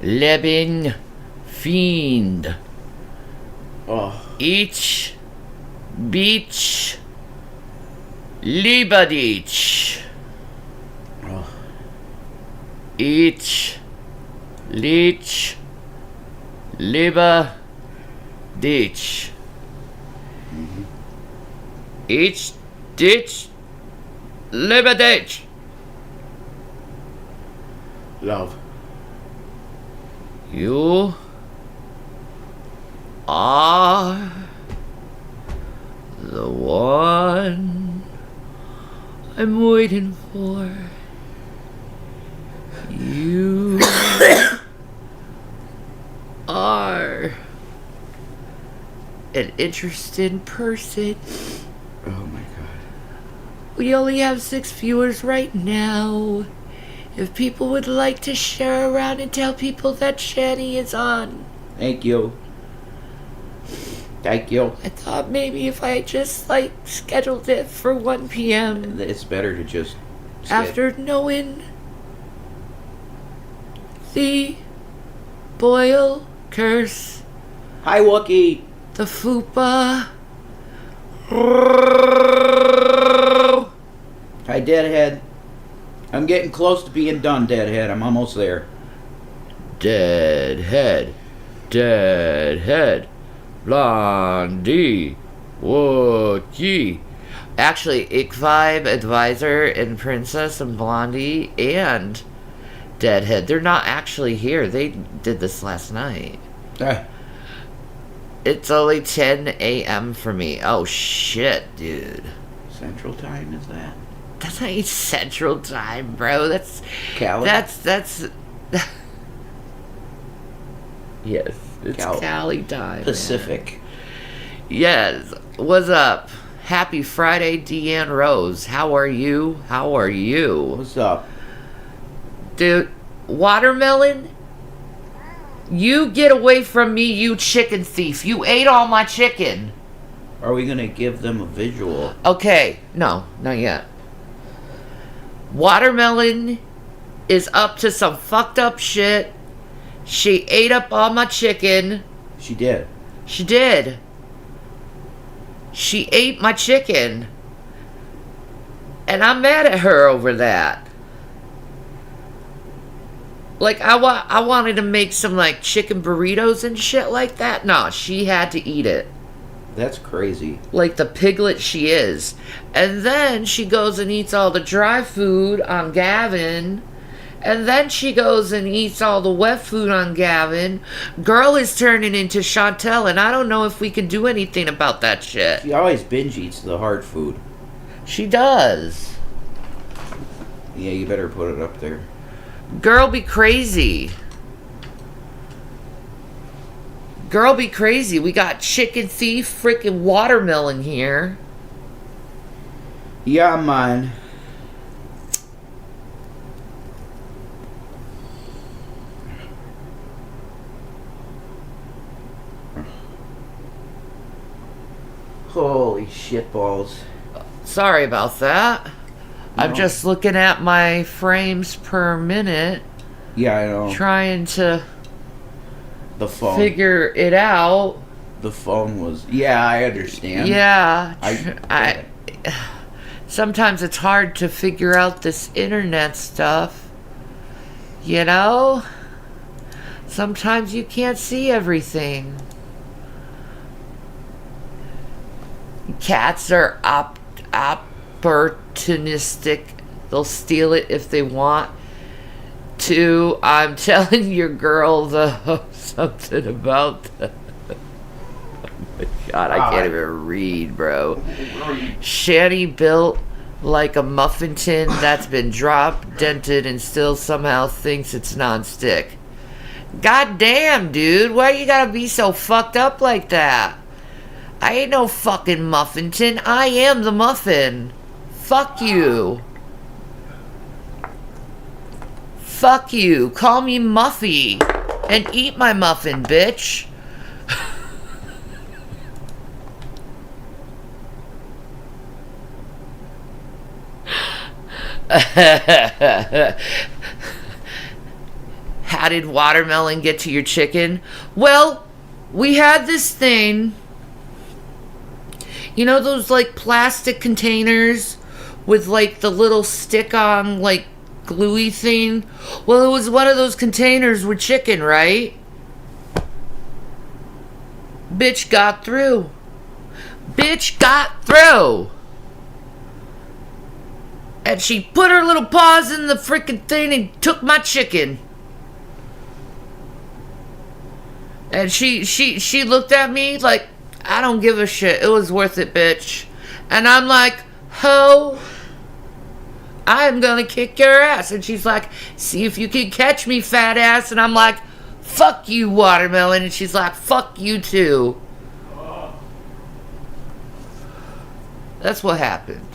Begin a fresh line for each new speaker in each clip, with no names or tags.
Leben Fiend.
Oh.
Ich Beach Libadich.
Oh.
Ich Leech Liber Ditch. Each ditch Liber ditch.
Love.
You are the one I'm waiting for. You are an interesting person.
Oh my god.
We only have 6 viewers right now. If people would like to share around and tell people that Shanny is on.
Thank you. Thank you.
I thought maybe if I just scheduled it for 1 p.m.
It's better to just
after knowing the Boyle curse,
Hi Wookie.
the fupa.
Hi Deadhead. I'm getting close to being done, Deadhead. I'm almost there.
Deadhead, Blondie, Wookie. Actually, Ickvibe, Advisor, and Princess, and Blondie, and Deadhead, they're not actually here. They did this last night. It's only 10 a.m. for me. Oh, shit, dude.
Central Time, is that?
That's not Central Time, bro. That's...
Cali?
That's... Yes, it's Cali time.
Pacific.
Man. Yes. What's up? Happy Friday, Deanne Rose. How are you? How are you?
What's up?
Dude, Watermelon? You get away from me, you chicken thief. You ate all my chicken.
Are we gonna give them a visual?
Okay, no, not yet. Watermelon is up to some fucked up shit. She ate up all my chicken.
She did.
She did. She ate my chicken. And I'm mad at her over that. Like, I wanted to make some, chicken burritos and shit like that. No, she had to eat it.
That's crazy.
Like the piglet she is. And then she goes and eats all the dry food on Gavin. And then she goes and eats all the wet food on Gavin. Girl is turning into Chantel, and I don't know if we can do anything about that shit.
She always binge eats the hard food.
She does.
Yeah, you better put it up there.
Girl be crazy. Girl be crazy. We got chicken thief freaking Watermelon here.
Yeah, man. Holy shitballs.
Sorry about that.
No.
I'm just looking at my frames per minute.
Yeah, I know.
Trying to
The phone.
figure it out.
The phone was... Yeah, I understand.
Yeah.
I
sometimes it's hard to figure out this internet stuff. You know? Sometimes you can't see everything. Cats are opportunistic. They'll steal it if they want to. I'm telling your girl, though, something about that. Oh my god, I can't even read, bro. Shanny built like a muffin tin that's been dropped, dented, and still somehow thinks it's non-stick. God damn, dude. Why you gotta be so fucked up like that? I ain't no fucking muffin tin. I am the muffin. Fuck you. Fuck you. Call me Muffy. And eat my muffin, bitch. how did watermelon get to your chicken? Well, we had this thing, you know those like plastic containers with like the little stick-on like gluey thing? Well, it was one of those containers with chicken, right? Bitch got through. Bitch got through. And she put her little paws in the freaking thing and took my chicken. And she looked at me like, I don't give a shit. It was worth it, bitch. And I'm like, ho, I'm gonna kick your ass. And she's like, see if you can catch me, fat ass. And I'm like, fuck you, watermelon. And she's like, fuck you too. That's what happened.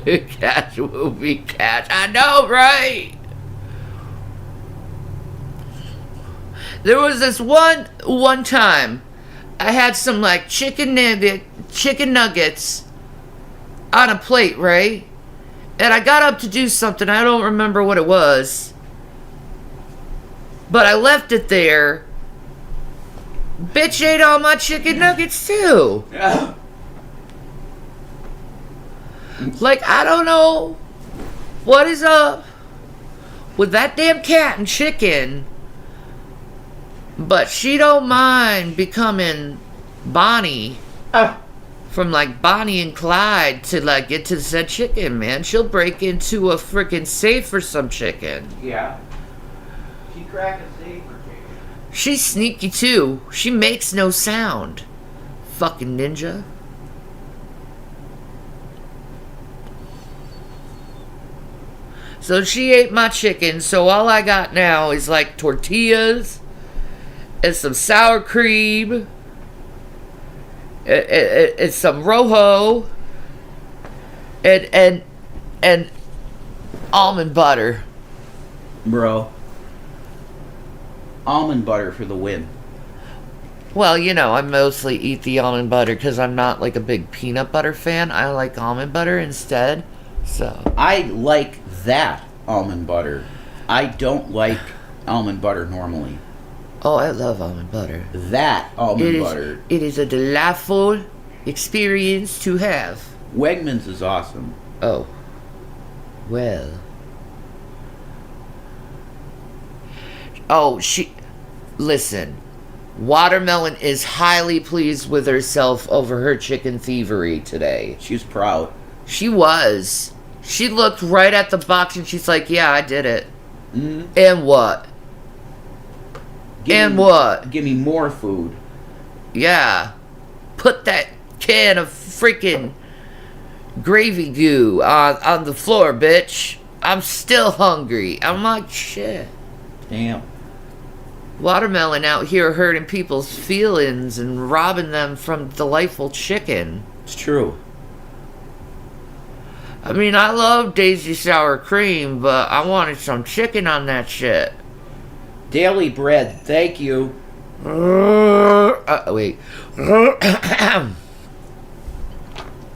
Catch will be catch. I know, right? There was this one time I had some like chicken nuggets on a plate, right? And I got up to do something. I don't remember what it was. But I left it there. Bitch ate all my chicken nuggets too. Like, I don't know what is up with that damn cat and chicken, but she don't mind becoming Bonnie. From like Bonnie and Clyde to like get to said chicken, man. She'll break into a freaking safe for some chicken.
Yeah. She cracked a safe for chicken.
She's sneaky too. She makes no sound. Fucking ninja. So she ate my chicken, so all I got now is like tortillas and some sour cream and some rojo and almond butter.
Bro. Almond butter for the win.
Well, you know, I mostly eat the almond butter because I'm not like a big peanut butter fan. I like almond butter instead. So
I like that almond butter. I don't like almond butter normally.
oh, I love almond butter.
That almond butter.
It is a delightful experience to have.
Wegmans is awesome.
Oh. Well. Oh, listen. Watermelon is highly pleased with herself over her chicken thievery today.
She's proud.
She was. She looked right at the box and she's like, yeah, I did it.
Mm-hmm.
And what? What?
Give me more food.
Yeah. Put that can of freaking gravy goo on the floor, bitch. I'm still hungry. I'm like, shit.
Damn.
Watermelon out here hurting people's feelings and robbing them from delightful chicken.
It's true.
I mean, I love Daisy sour cream, but I wanted some chicken on that shit.
Daily bread, thank you.
Wait.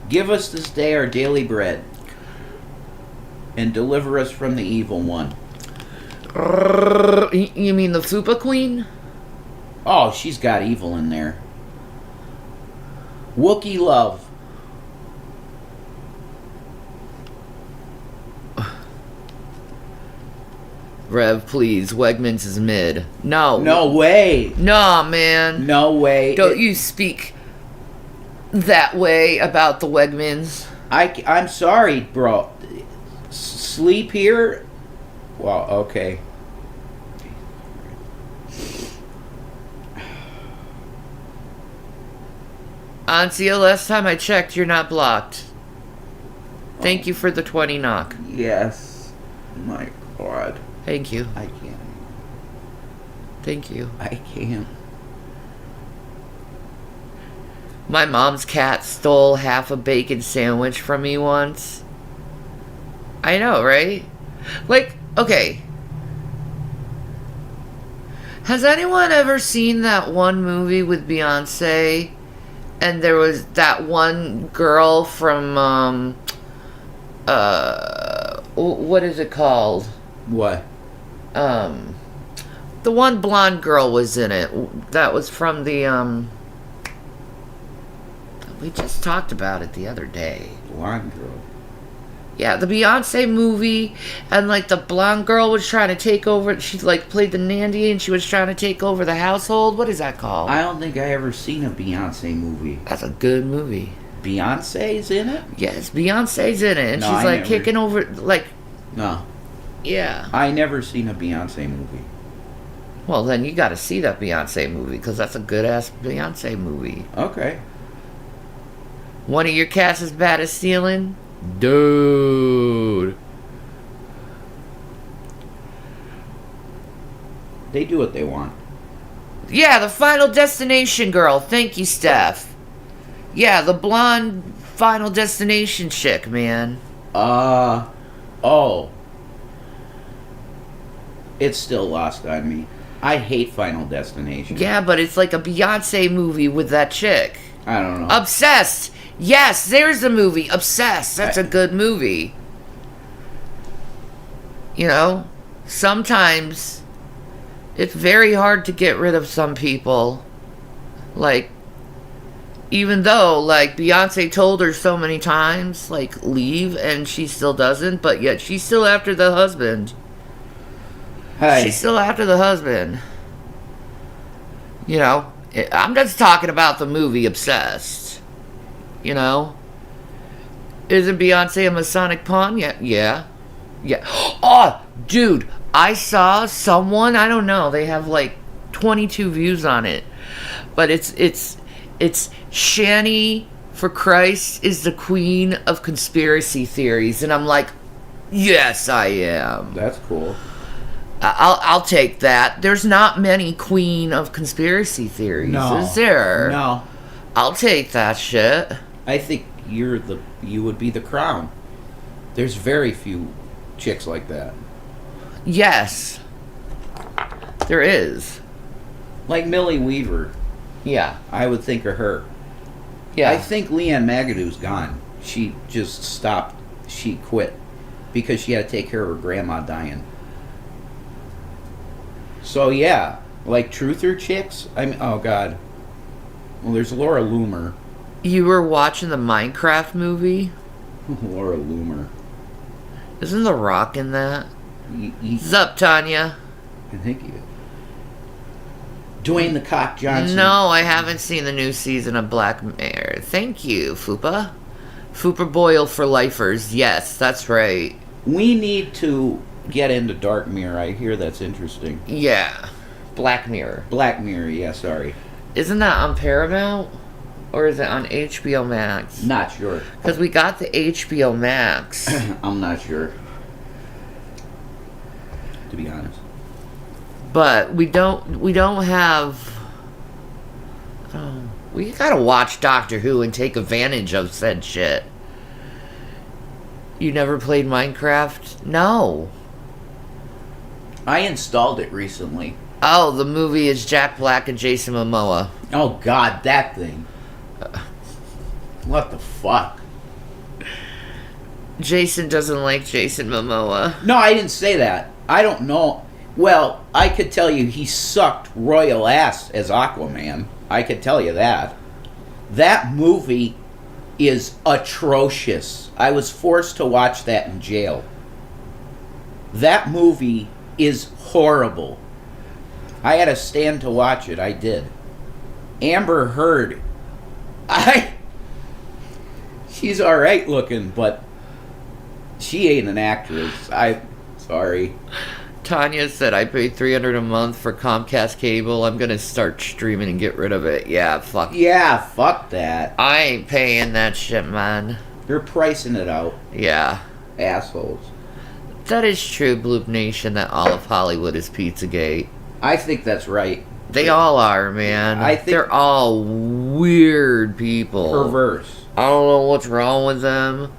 Give us this day our daily bread, and deliver us from the evil one.
You mean the Fupa Queen?
Oh, she's got evil in there. Wookie love.
Rev, please. Wegmans is mid. No.
No way.
Nah, man.
No way.
Don't you speak that way about the Wegmans.
I'm sorry, bro. Sleep here? Well, okay.
Ansia, last time I checked, you're not blocked. Thank you for the 20 knock.
Yes. My God.
Thank you.
I can't.
Thank you.
I can't.
My mom's cat stole half a bacon sandwich from me once. I know, right? Like, okay. Has anyone ever seen that one movie with Beyonce? And there was that one girl from, what is it called?
What?
The one blonde girl was in it. That was from the, we just talked about it the other day.
Blonde girl.
Yeah, the Beyonce movie, and like the blonde girl was trying to take over. She like played the Nandy, and she was trying to take over the household. What is that called?
I don't think I ever seen a Beyonce movie.
That's a good movie.
Beyonce's in it?
Yes, Beyonce's in it, and
No,
she's
I
like
never-
kicking over, like,
No.
yeah.
I never seen a Beyonce movie.
Well, then you got to see that Beyonce movie because that's a good ass Beyonce movie.
Okay.
One of your cats as bad as stealing, dude.
They do what they want.
Yeah, the Final Destination girl. Thank you, Steph. Yeah, the blonde Final Destination chick, man.
Oh. It's still lost on me. I hate Final Destination.
Yeah, but it's like a Beyonce movie with that chick.
I don't know.
Obsessed. Yes, there's the movie. Obsessed. That's a good movie. You know, sometimes it's very hard to get rid of some people. Like, even though, like, Beyonce told her so many times, like, leave, and she still doesn't, but yet she's still after the husband.
Hey.
She's still after the husband. You know, I'm just talking about the movie Obsessed. You know? Isn't Beyonce a Masonic pawn? Yeah. Oh, dude, I saw someone, I don't know, they have like 22 views on it. But it's Shanny, for Christ, is the queen of conspiracy theories. And I'm like, yes, I am.
That's cool.
I'll take that. There's not many queen of conspiracy theories, is there?
No.
I'll take that shit.
I think you would be the crown. There's very few chicks like that.
Yes. There is.
Like Millie Weaver.
Yeah.
I would think of her.
Yeah.
I think Leanne Magadu's gone. She just stopped. She quit because she had to take care of her grandma dying. So yeah, like truther chicks. I mean, oh god. Well, there's Laura Loomer.
You were watching the Minecraft movie?
Laura Loomer.
Isn't The Rock in that?
What's
Zup, Tanya?
Thank you. Dwayne the Cock Johnson.
No, I haven't seen the new season of Black Mirror. Thank you, Fupa. Fupa Boyle for lifers. Yes, that's right.
We need to get into Dark Mirror. I hear that's interesting.
Yeah. Black Mirror.
Black Mirror, yeah, sorry.
Isn't that on Paramount? Or is it on HBO Max?
Not sure.
Because we got the HBO Max.
I'm not sure. To be honest.
But we don't have... we gotta watch Doctor Who and take advantage of said shit. You never played Minecraft? No.
I installed it recently.
Oh, the movie is Jack Black and Jason Momoa.
Oh god, that thing. What the fuck?
Jason doesn't like Jason Momoa.
No, I didn't say that. I don't know. Well, I could tell you he sucked royal ass as Aquaman. I could tell you that. That movie is atrocious. I was forced to watch that in jail. That movie is horrible. I had to stand to watch it. I did. Amber Heard. She's alright looking, but she ain't an actress. Sorry.
Tanya said, I pay $300 a month for Comcast cable. I'm gonna start streaming and get rid of it. Yeah, fuck.
Yeah, fuck that.
I ain't paying that shit, man.
They're pricing it out.
Yeah.
Assholes.
That is true, Bloop Nation, that all of Hollywood is Pizzagate.
I think that's right.
They all are, man.
I think
they're all weird people.
perverse.
I don't know what's wrong with them.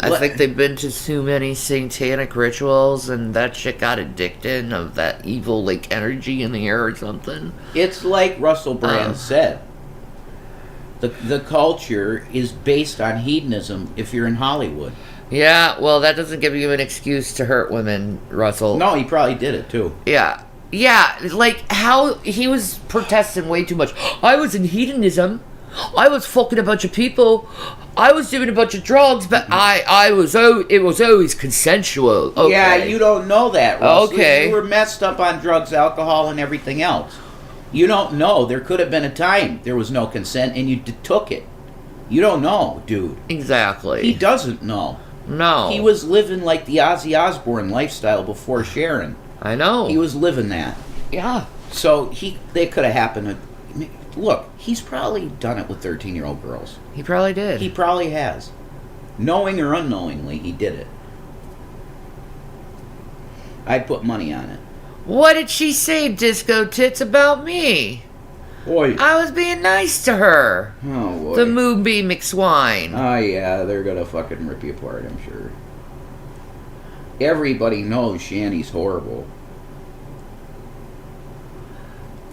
I think they've been to too many satanic rituals, and that shit got addicted of that evil, like, energy in the air or something.
It's like Russell Brand said. The culture is based on hedonism if you're in Hollywood.
Yeah, well, that doesn't give you an excuse to hurt women, Russell.
No, he probably did it, too.
Yeah. Yeah, like, how he was protesting way too much. I was in hedonism. I was fucking a bunch of people. I was doing a bunch of drugs, but it was always consensual. Okay.
Yeah, you don't know that, Russell.
Okay.
You were messed up on drugs, alcohol, and everything else. You don't know. There could have been a time there was no consent, and you took it. You don't know, dude.
Exactly.
He doesn't know.
No.
He was living like the Ozzy Osbourne lifestyle before Sharon.
I know.
He was living that.
Yeah.
So they could have happened. Look, he's probably done it with 13-year-old girls.
He probably did.
He probably has. Knowing or unknowingly, he did it. I'd put money on it.
What did she say, Disco Tits, about me?
Boy.
I was being nice to her.
Oh, boy.
The Moonbeam McSwine.
Oh, yeah, they're gonna fucking rip you apart, I'm sure. Everybody knows Shanny's horrible.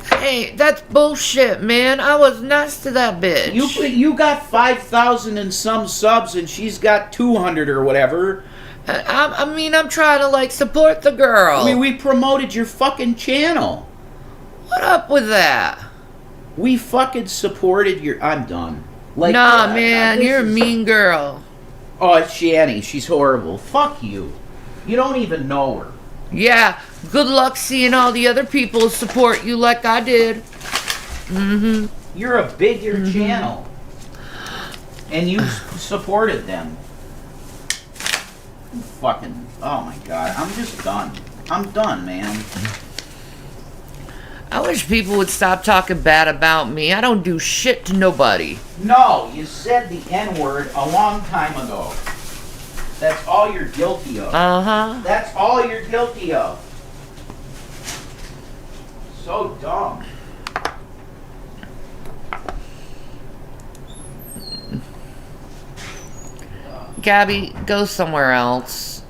Hey, that's bullshit, man. I was nice to that bitch.
You got 5,000 and some subs, and she's got 200 or whatever.
I mean, I'm trying to, like, support the girl.
I mean, we promoted your fucking channel.
What up with that?
We fucking supported your... I'm done. Like,
nah, man, you're a mean girl.
Oh, it's Shanny. She's horrible. Fuck you. You don't even know her.
Yeah, good luck seeing all the other people support you like I did. Mm-hmm.
You're a bigger channel. And you supported them. Fucking... Oh, my God. I'm just done. I'm done, man.
I wish people would stop talking bad about me. I don't do shit to nobody.
No, you said the N-word a long time ago. That's all you're guilty of.
Uh-huh.
That's all you're guilty of. So dumb.
Gabby, go somewhere else.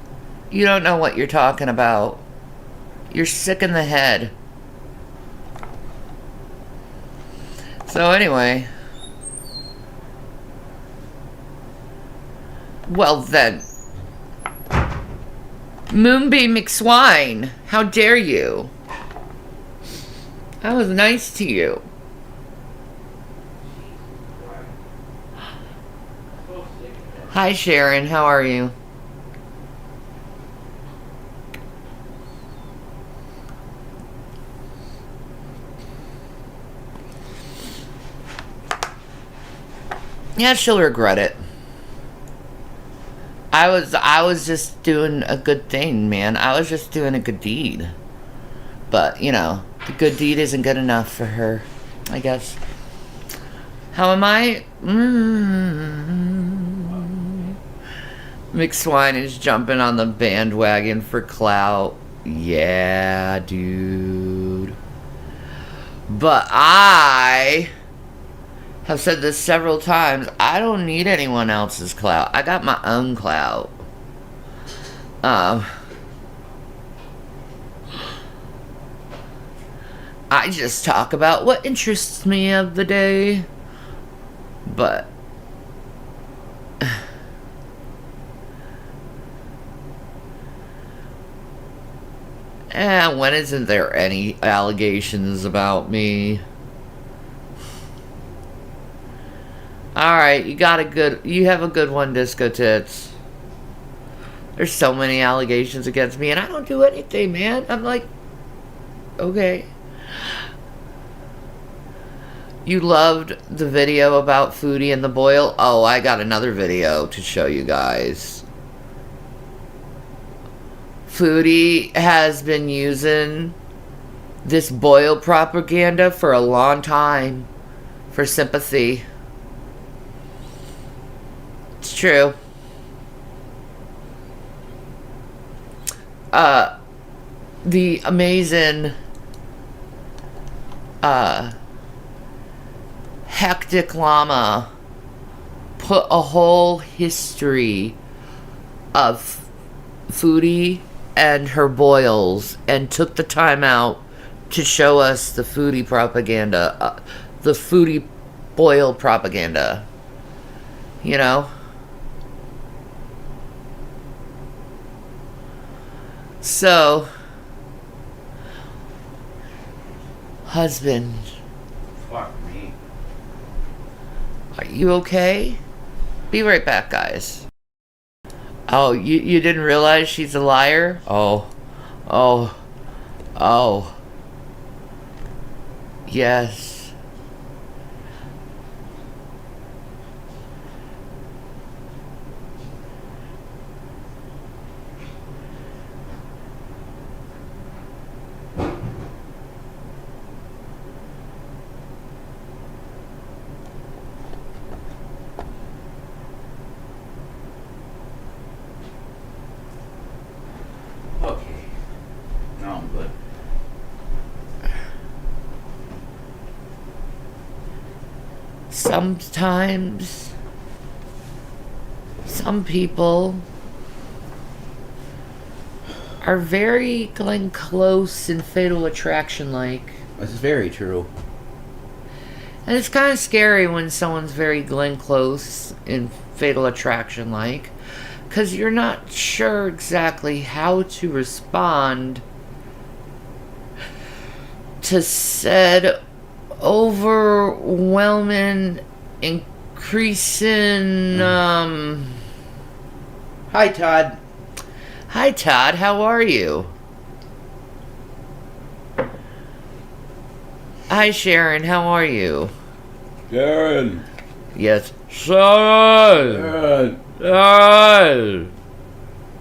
You don't know what you're talking about. You're sick in the head. So anyway. Well then. Moonbeam McSwine, how dare you? I was nice to you. Hi Sharon, how are you? Yeah, she'll regret it. I was just doing a good thing, man. I was just doing a good deed. But, you know, the good deed isn't good enough for her, I guess. How am I? McSwine is jumping on the bandwagon for clout. Yeah, dude. But I have said this several times. I don't need anyone else's clout. I got my own clout. I just talk about what interests me of the day. But when isn't there any allegations about me? Alright, you have a good one, Disco Tits. There's so many allegations against me, and I don't do anything, man. I'm like, okay. You loved the video about Foodie and the boil? Oh, I got another video to show you guys. Foodie has been using this boil propaganda for a long time for sympathy. It's true. The amazing Hectic Llama put a whole history of Foodie and her boils and took the time out to show us the Foodie propaganda, the Foodie boil propaganda, you know? So, husband,
Fuck me.
are you okay? Be right back, guys. Oh, you didn't realize she's a liar? Oh. Yes.
Okay. No, I'm good.
Sometimes some people are very Glenn Close and Fatal Attraction like.
This is very true.
And it's kind of scary when someone's very Glenn Close and Fatal Attraction like, because you're not sure exactly how to respond to said overwhelming, increasing,
Hi, Todd.
Hi, Todd. How are you? Hi, Sharon. How are you?
Sharon.
Yes. Sharon. Sharon.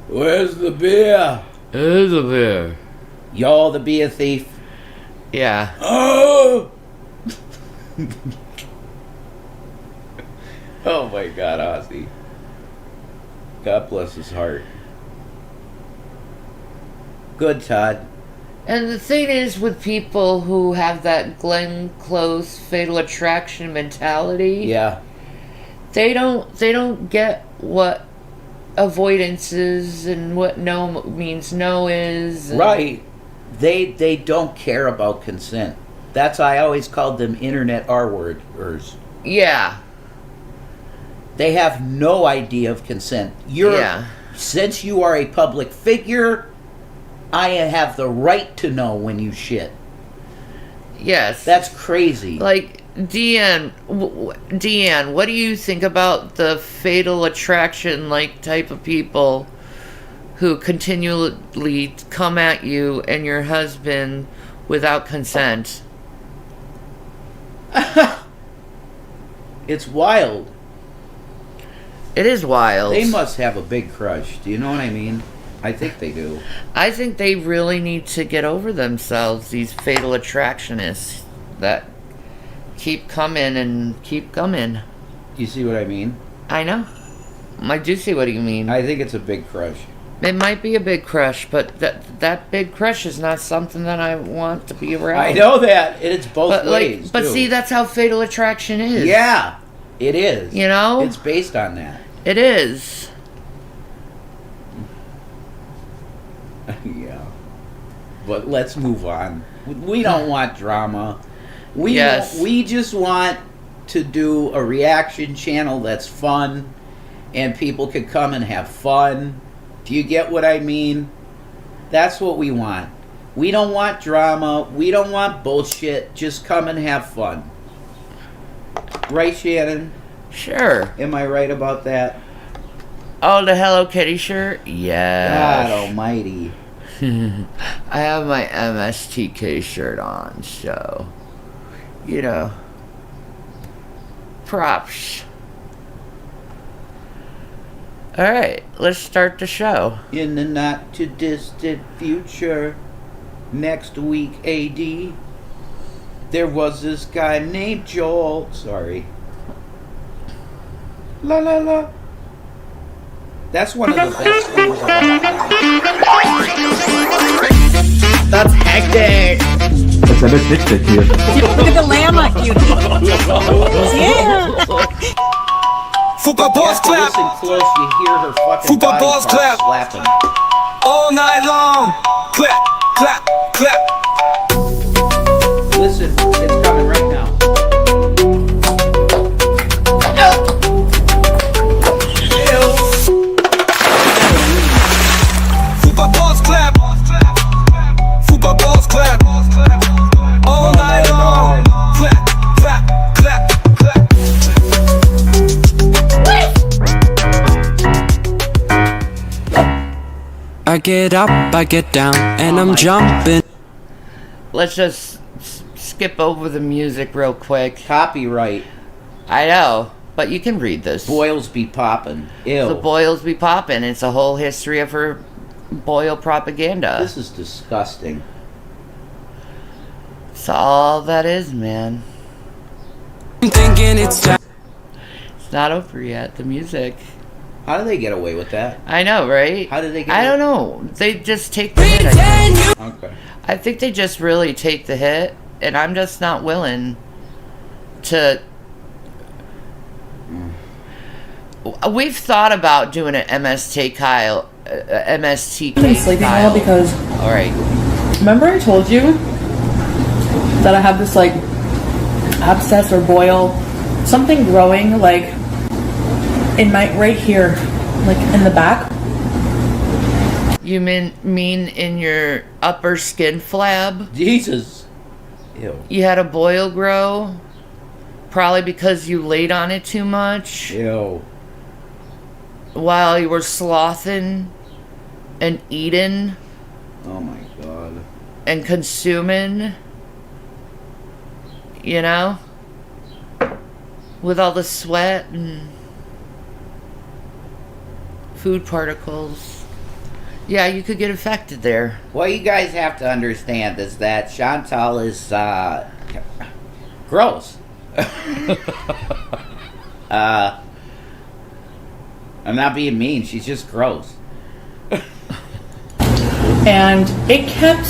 Where's the beer?
Here's a beer.
Y'all the beer thief.
Yeah.
Oh! Oh my God, Ozzy. God bless his heart. Good, Todd.
And the thing is with people who have that Glenn Close Fatal Attraction mentality,
Yeah.
they don't get what avoidance is and what no means no is. And
Right. They don't care about consent. That's I always called them internet R-worders.
Yeah.
They have no idea of consent. Since you are a public figure, I have the right to know when you shit.
Yes.
That's crazy.
Like, Deanne, what do you think about the Fatal Attraction like type of people who continually come at you and your husband without consent?
It's wild.
It is wild.
They must have a big crush. Do you know what I mean? I think they do.
I think they really need to get over themselves, these fatal attractionists that keep coming and keep coming.
You see what I mean?
I know. I do see what you mean.
I think it's a big crush.
It might be a big crush, but that big crush is not something that I want to be around.
I know that. It's both ways.
But
too.
see, that's how fatal attraction is.
Yeah, it is.
You know?
It's based on that.
It is.
Yeah. But let's move on. We don't want drama. We just want to do a reaction channel that's fun and people can come and have fun. Do you get what I mean? That's what we want. We don't want drama. We don't want bullshit. Just come and have fun. Right, Shannon?
Sure.
Am I right about that?
Oh, the Hello Kitty shirt? Yeah.
God almighty.
I have my MSTK shirt on, so, you know, props. Alright, let's start the show.
In the not too distant future, next week AD, there was this guy named Joel. Sorry. La la la. That's one of the best things about
That's hectic!
Das ist aber witzig hier.
Look at the lamb like you. Yeah. Fupa
You
balls
have to
clap
listen close, you hear her fucking
Fupa
body
balls
parts
clap.
slapping.
all night long. Clap, clap, clap.
Listen, it's coming right now.
Fupa balls clap. Fupa balls clap. all night long. Clap, clap, clap, clap. I get up, I get down, and I'm jumping.
Let's just skip over the music real quick.
Copyright.
I know, but you can read this.
Boils be poppin'. Ew.
The boils be poppin'. It's a whole history of her boil propaganda.
This is disgusting.
That's all that is, man.
I'm thinking it's time.
It's not over yet. The music.
How do they get away with that?
I know, right?
How did they get
I
it?
don't know. They just take the hit.
Okay.
I think they just really take the hit, and I'm just not willing to. We've thought about doing an MST Kyle, MST.
I've been sleeping well because
All right.
remember I told you that I have this like abscess or boil, something growing like in my right here, like in the back.
You mean in your upper skin flab?
Jesus. Ew.
You had a boil grow? Probably because you laid on it too much
Ew.
while you were slothing and eating
Oh my god.
and consuming, you know? With all the sweat and food particles. Yeah, you could get infected there.
What you guys have to understand is that Chantal is gross. I'm not being mean. She's just gross.
And it kept,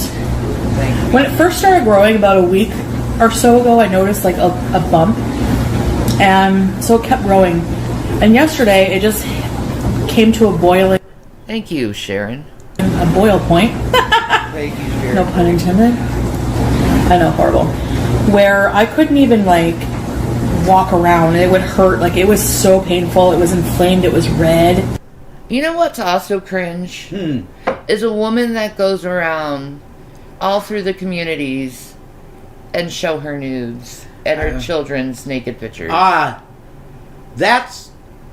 when it first started growing about a week or so ago, I noticed like a bump. And so it kept growing. And yesterday it just came to a boiling,
Thank you, Sharon.
a boil point.
Thank you, Sharon.
No pun intended. I know, horrible. Where I couldn't even like walk around. It would hurt. Like it was so painful. It was inflamed. It was red.
You know what's also cringe? Is a woman that goes around all through the communities and show her nudes and her children's naked pictures.
That's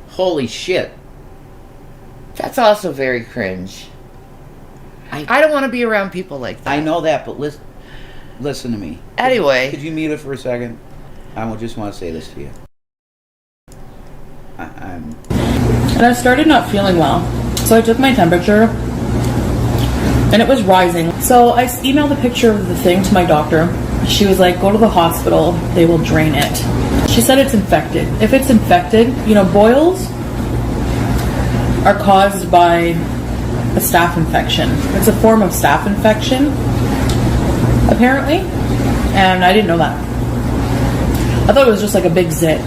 holy shit.
That's also very cringe. I don't want to be around people like that.
I know that, but listen to me.
Anyway.
Could you mute it for a second? I just want to say this to you. I'm.
And I started not feeling well. So I took my temperature and it was rising. So I emailed a picture of the thing to my doctor. She was like, go to the hospital. They will drain it. She said it's infected. If it's infected, boils are caused by a staph infection. It's a form of staph infection, apparently. And I didn't know that. I thought it was just like a big zit.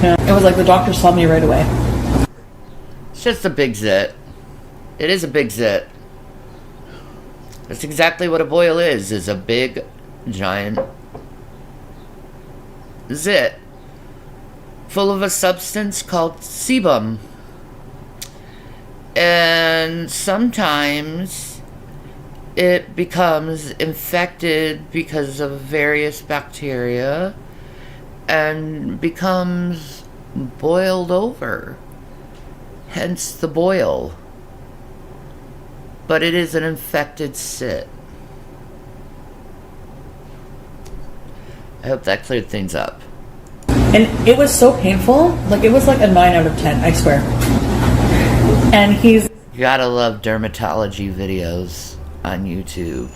It was like the doctor saw me right away.
It's just a big zit. It is a big zit. That's exactly what a boil is a big, giant zit full of a substance called sebum. And sometimes it becomes infected because of various bacteria and becomes boiled over. Hence the boil. But it is an infected sit. I hope that cleared things up.
And it was so painful. Like, it was like a 9 out of 10, I swear. And he's...
You gotta love dermatology videos on YouTube.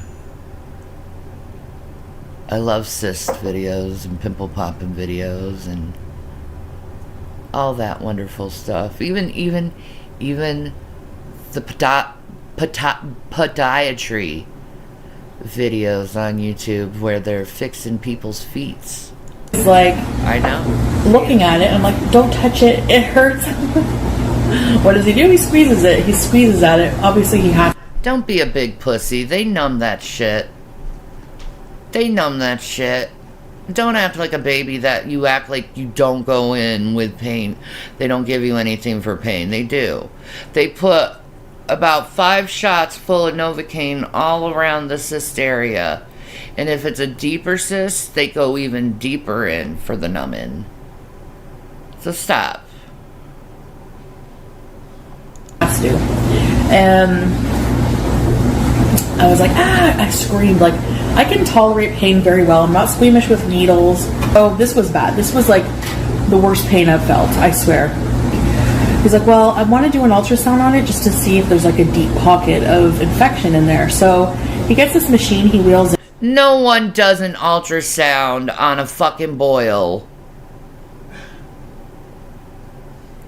I love cyst videos and pimple popping videos and all that wonderful stuff. Even the podiatry videos on YouTube where they're fixing people's feet.
He's like
I know.
looking at it. I'm like, don't touch it. It hurts. What does he do? He squeezes it. He squeezes at it. Obviously, he has.
Don't be a big pussy. They numb that shit. They numb that shit. Don't act like a baby that you act like you don't go in with pain. They don't give you anything for pain. They do. They put about 5 shots full of Novocaine all around the cyst area. And if it's a deeper cyst, they go even deeper in for the numbing. So stop.
Has to. And I was like, I screamed. Like, I can tolerate pain very well. I'm not squeamish with needles. Oh, this was bad. This was like the worst pain I've felt, I swear. He's like, well, I want to do an ultrasound on it just to see if there's like a deep pocket of infection in there. So he gets this machine, he wheels it.
No one does an ultrasound on a fucking boil.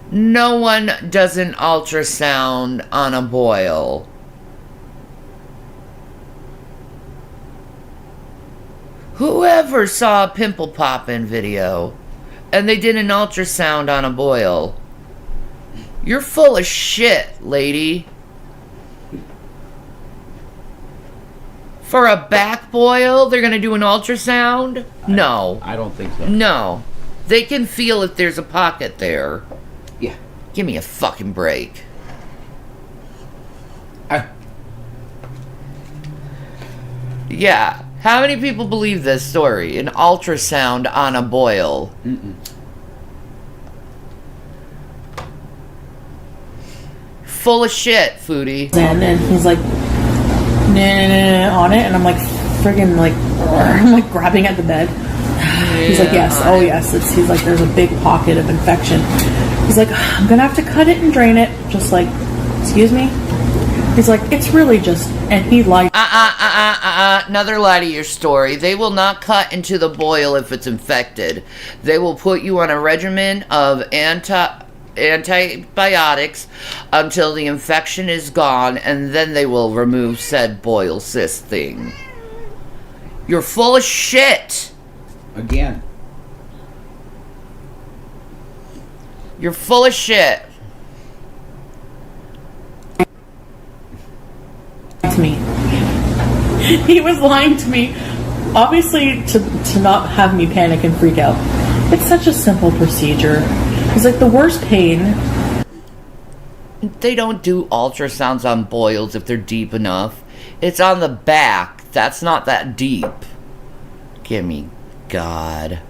No one does an ultrasound on a boil. Whoever saw a pimple popping video and they did an ultrasound on a boil? You're full of shit, lady. For a back boil, they're gonna do an ultrasound? No.
I don't think so.
No. They can feel if there's a pocket there.
Yeah.
Give me a fucking break. Yeah. How many people believe this story? An ultrasound on a boil.
Mm-mm.
Full of shit, foodie.
And he's like, nah, on it. And I'm like, friggin' like, I'm like grabbing at the bed. He's like, yes, oh yes. He's like, there's a big pocket of infection. He's like, I'm gonna have to cut it and drain it. Just like, excuse me? He's like, it's really just, and he lied.
Another lie to your story. They will not cut into the boil if it's infected. They will put you on a regimen of antibiotics until the infection is gone, and then they will remove said boil cyst thing. You're full of shit.
Again.
You're full of shit.
To me. He was lying to me, obviously to not have me panic and freak out. It's such a simple procedure. It's like the worst pain.
They don't do ultrasounds on boils if they're deep enough. It's on the back. That's not that deep. Give me God.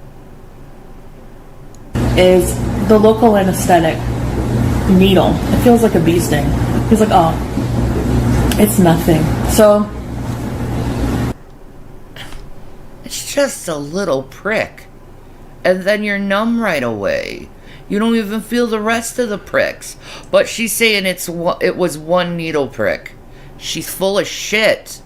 Is the local anesthetic needle. It feels like a bee sting. He's like, oh, it's nothing. So
It's just a little prick. And then you're numb right away. You don't even feel the rest of the pricks. But she's saying it was one needle prick. She's full of shit.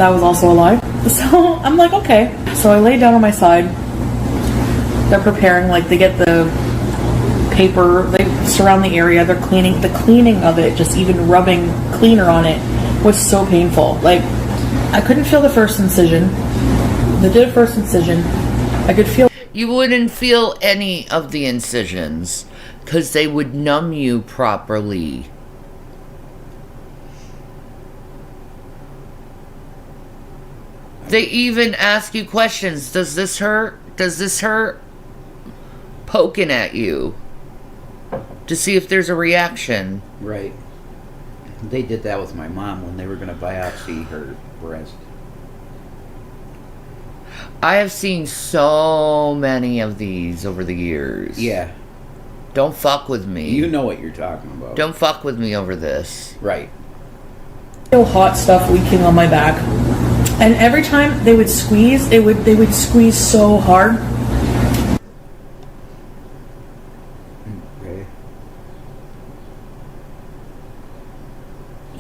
that was also a lie. So I'm like, okay. So I lay down on my side. They're preparing, like they get the paper, they surround the area, they're cleaning. The cleaning of it, just even rubbing cleaner on it, was so painful. Like, I couldn't feel the first incision. They did a first incision. I could feel.
You wouldn't feel any of the incisions because they would numb you properly. They even ask you questions. Does this hurt? Does this hurt? Poking at you to see if there's a reaction.
Right. They did that with my mom when they were going to biopsy her breast.
I have seen so many of these over the years.
Yeah.
Don't fuck with me.
You know what you're talking about.
Don't fuck with me over this.
Right.
Feel hot stuff leaking on my back, and every time they would squeeze, they would squeeze so hard.
Okay.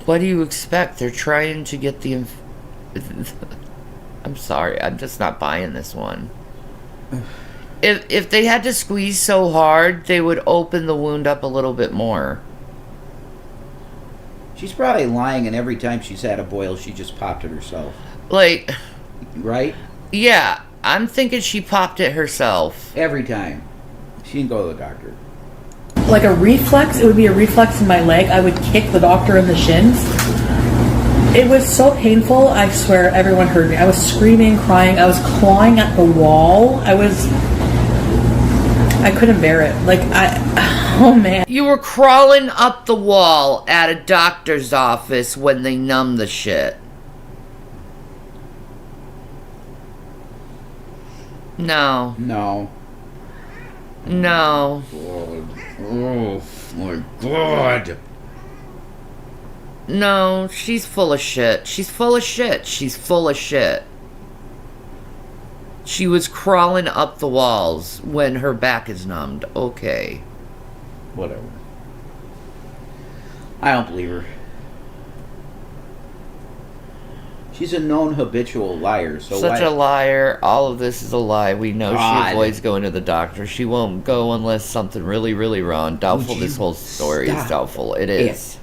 What do you expect? They're trying to get the. I'm sorry, I'm just not buying this one. If they had to squeeze so hard, they would open the wound up a little bit more.
She's probably lying, and every time she's had a boil, she just popped it herself.
Like,
Right?
yeah, I'm thinking she popped it herself.
Every time. She didn't go to the doctor.
Like a reflex, it would be a reflex in my leg. I would kick the doctor in the shins. It was so painful, I swear everyone heard me. I was screaming, crying, I was clawing at the wall. I couldn't bear it. Oh man.
You were crawling up the wall at a doctor's office when they numb the shit. No.
No.
No.
Oh my God.
No, she's full of shit. She's full of shit. She's full of shit. She was crawling up the walls when her back is numbed. Okay.
Whatever. I don't believe her. She's a known habitual liar, so
Such
why...
a liar. All of this is a lie. We know
God.
she avoids going to the doctor. She won't go unless something really, really wrong. Doubtful
Would
this
you
whole story is
stop
doubtful. It is.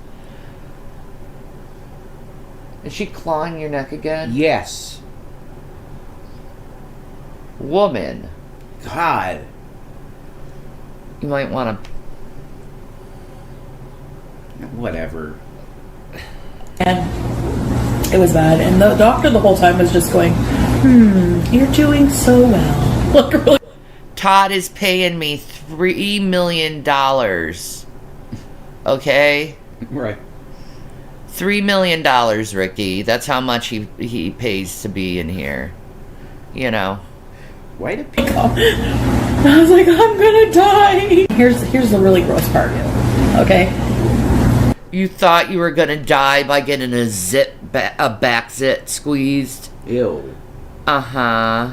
Is she clawing your neck again?
Yes.
Woman.
God.
You might want to...
Whatever.
And it was bad. And the doctor the whole time was just going, you're doing so well. Like, really.
Todd is paying me $3 million. Okay?
Right.
$3 million, Ricky. That's how much he pays to be in here. You know.
Why do people...
I was like, I'm gonna die. Here's the really gross part. Okay?
You thought you were gonna die by getting a back zit squeezed?
Ew.
Uh-huh.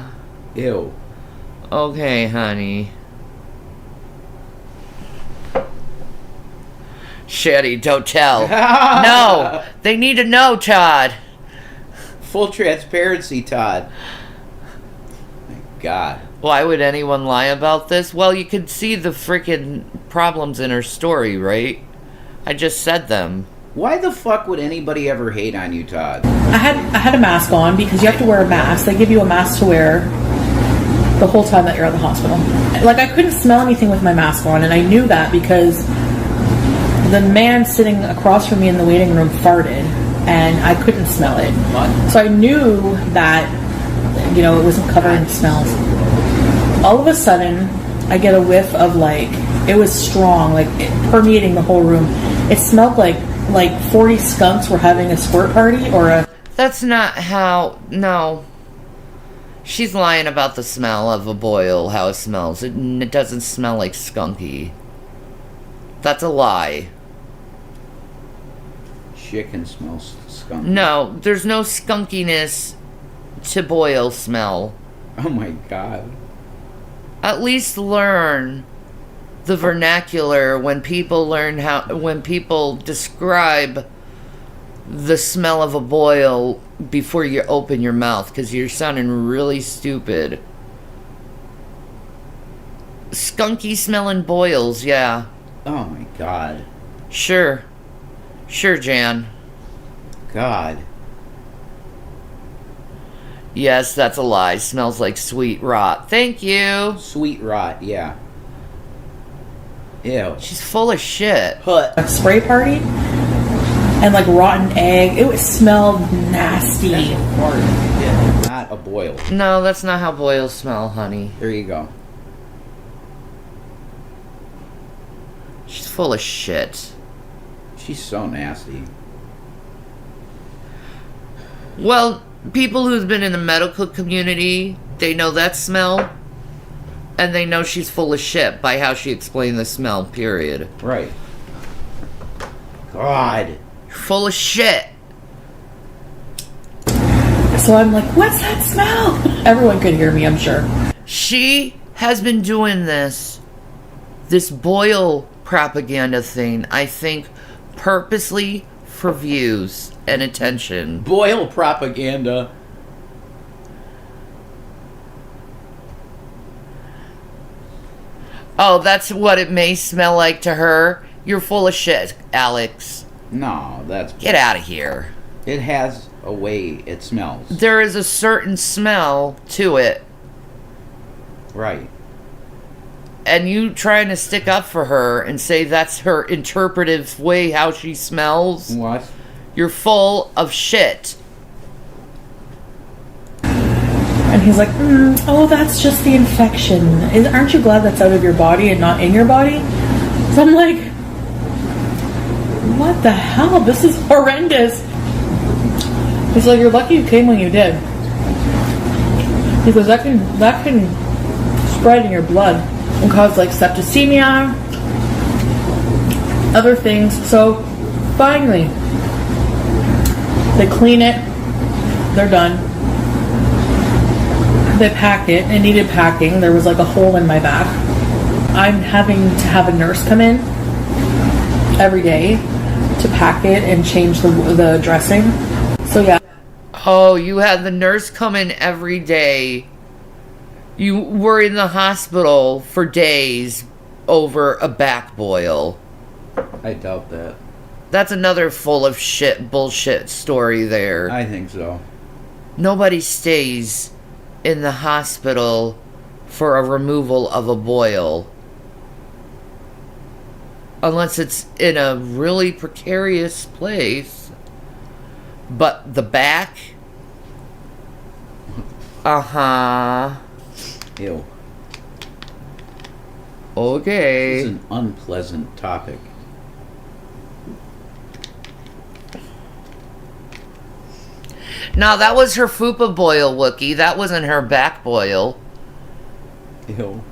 Ew.
Okay, honey. Shanny, don't tell. No! They need to know, Todd.
Full transparency, Todd. My God.
Why would anyone lie about this? Well, you could see the freaking problems in her story, right? I just said them.
Why the fuck would anybody ever hate on you, Todd?
I had a mask on because you have to wear a mask. They give you a mask to wear the whole time that you're at the hospital. Like, I couldn't smell anything with my mask on, and I knew that because the man sitting across from me in the waiting room farted, and I couldn't smell it.
What?
So I knew that, it wasn't covered in smells. All of a sudden, I get a whiff of, it was strong, permeating the whole room. It smelled like 40 skunks were having a squirt party or a...
That's not how... No. She's lying about the smell of a boil, how it smells. It doesn't smell like skunky. That's a lie.
Chicken smells skunk.
No, there's no skunkiness to boil smell.
Oh my God.
At least learn the vernacular when people describe the smell of a boil before you open your mouth, because you're sounding really stupid. Skunky smelling boils, yeah.
Oh my God.
Sure, Jan.
God.
Yes, that's a lie. Smells like sweet rot. Thank you.
Sweet rot, yeah. Ew.
She's full of shit.
Put.
a spray party and rotten egg. It smelled nasty.
That's a fart. Yeah, not a boil.
No, that's not how boils smell, honey.
There you go.
She's full of shit.
She's so nasty.
Well, people who've been in the medical community, they know that smell. And they know she's full of shit by how she explained the smell, period.
Right. God.
Full of shit.
So I'm like, what's that smell? Everyone could hear me, I'm sure.
She has been doing this boil propaganda thing, I think, purposely for views and attention.
Boil propaganda.
Oh, that's what it may smell like to her? You're full of shit, Alex.
No, that's...
Get out of here.
It has a way it smells.
There is a certain smell to it.
Right.
And you trying to stick up for her and say that's her interpretive way how she smells?
What?
You're full of shit.
And he's like, oh, that's just the infection. Aren't you glad that's out of your body and not in your body? So I'm like, what the hell? This is horrendous. He's like, you're lucky you came when you did. He goes, that can spread in your blood and cause like septicemia, other things. So finally, they clean it. They're done. They pack it. It needed packing. There was like a hole in my back. I'm having to have a nurse come in every day to pack it and change the dressing. So yeah.
Oh, you had the nurse come in every day. You were in the hospital for days over a back boil.
I doubt that.
That's another full of shit bullshit story there.
I think so.
Nobody stays in the hospital for a removal of a boil. Unless it's in a really precarious place. But the back? Uh-huh.
Ew.
Okay.
It's an unpleasant topic.
Now, that was her fupa boil, Wookie. That wasn't her back boil.
Ew.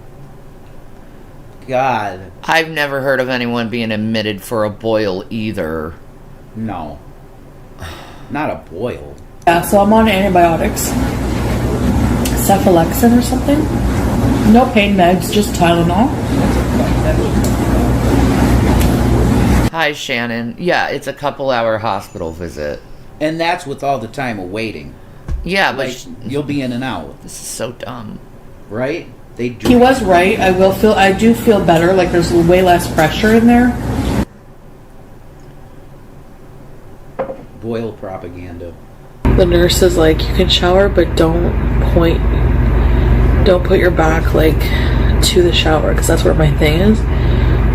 God.
I've never heard of anyone being admitted for a boil either.
No. Not a boil.
Yeah, so I'm on antibiotics. Cephalexin or something. No pain meds, just Tylenol.
Hi, Shannon. Yeah, it's a couple-hour hospital visit.
And that's with all the time of waiting.
Yeah, but
Like, you'll be in and out,
this is so dumb.
right? They do.
He was right. I do feel better. Like there's way less pressure in there.
Boil propaganda.
The nurse is like, you can shower, but don't put your back like to the shower because that's where my thing is.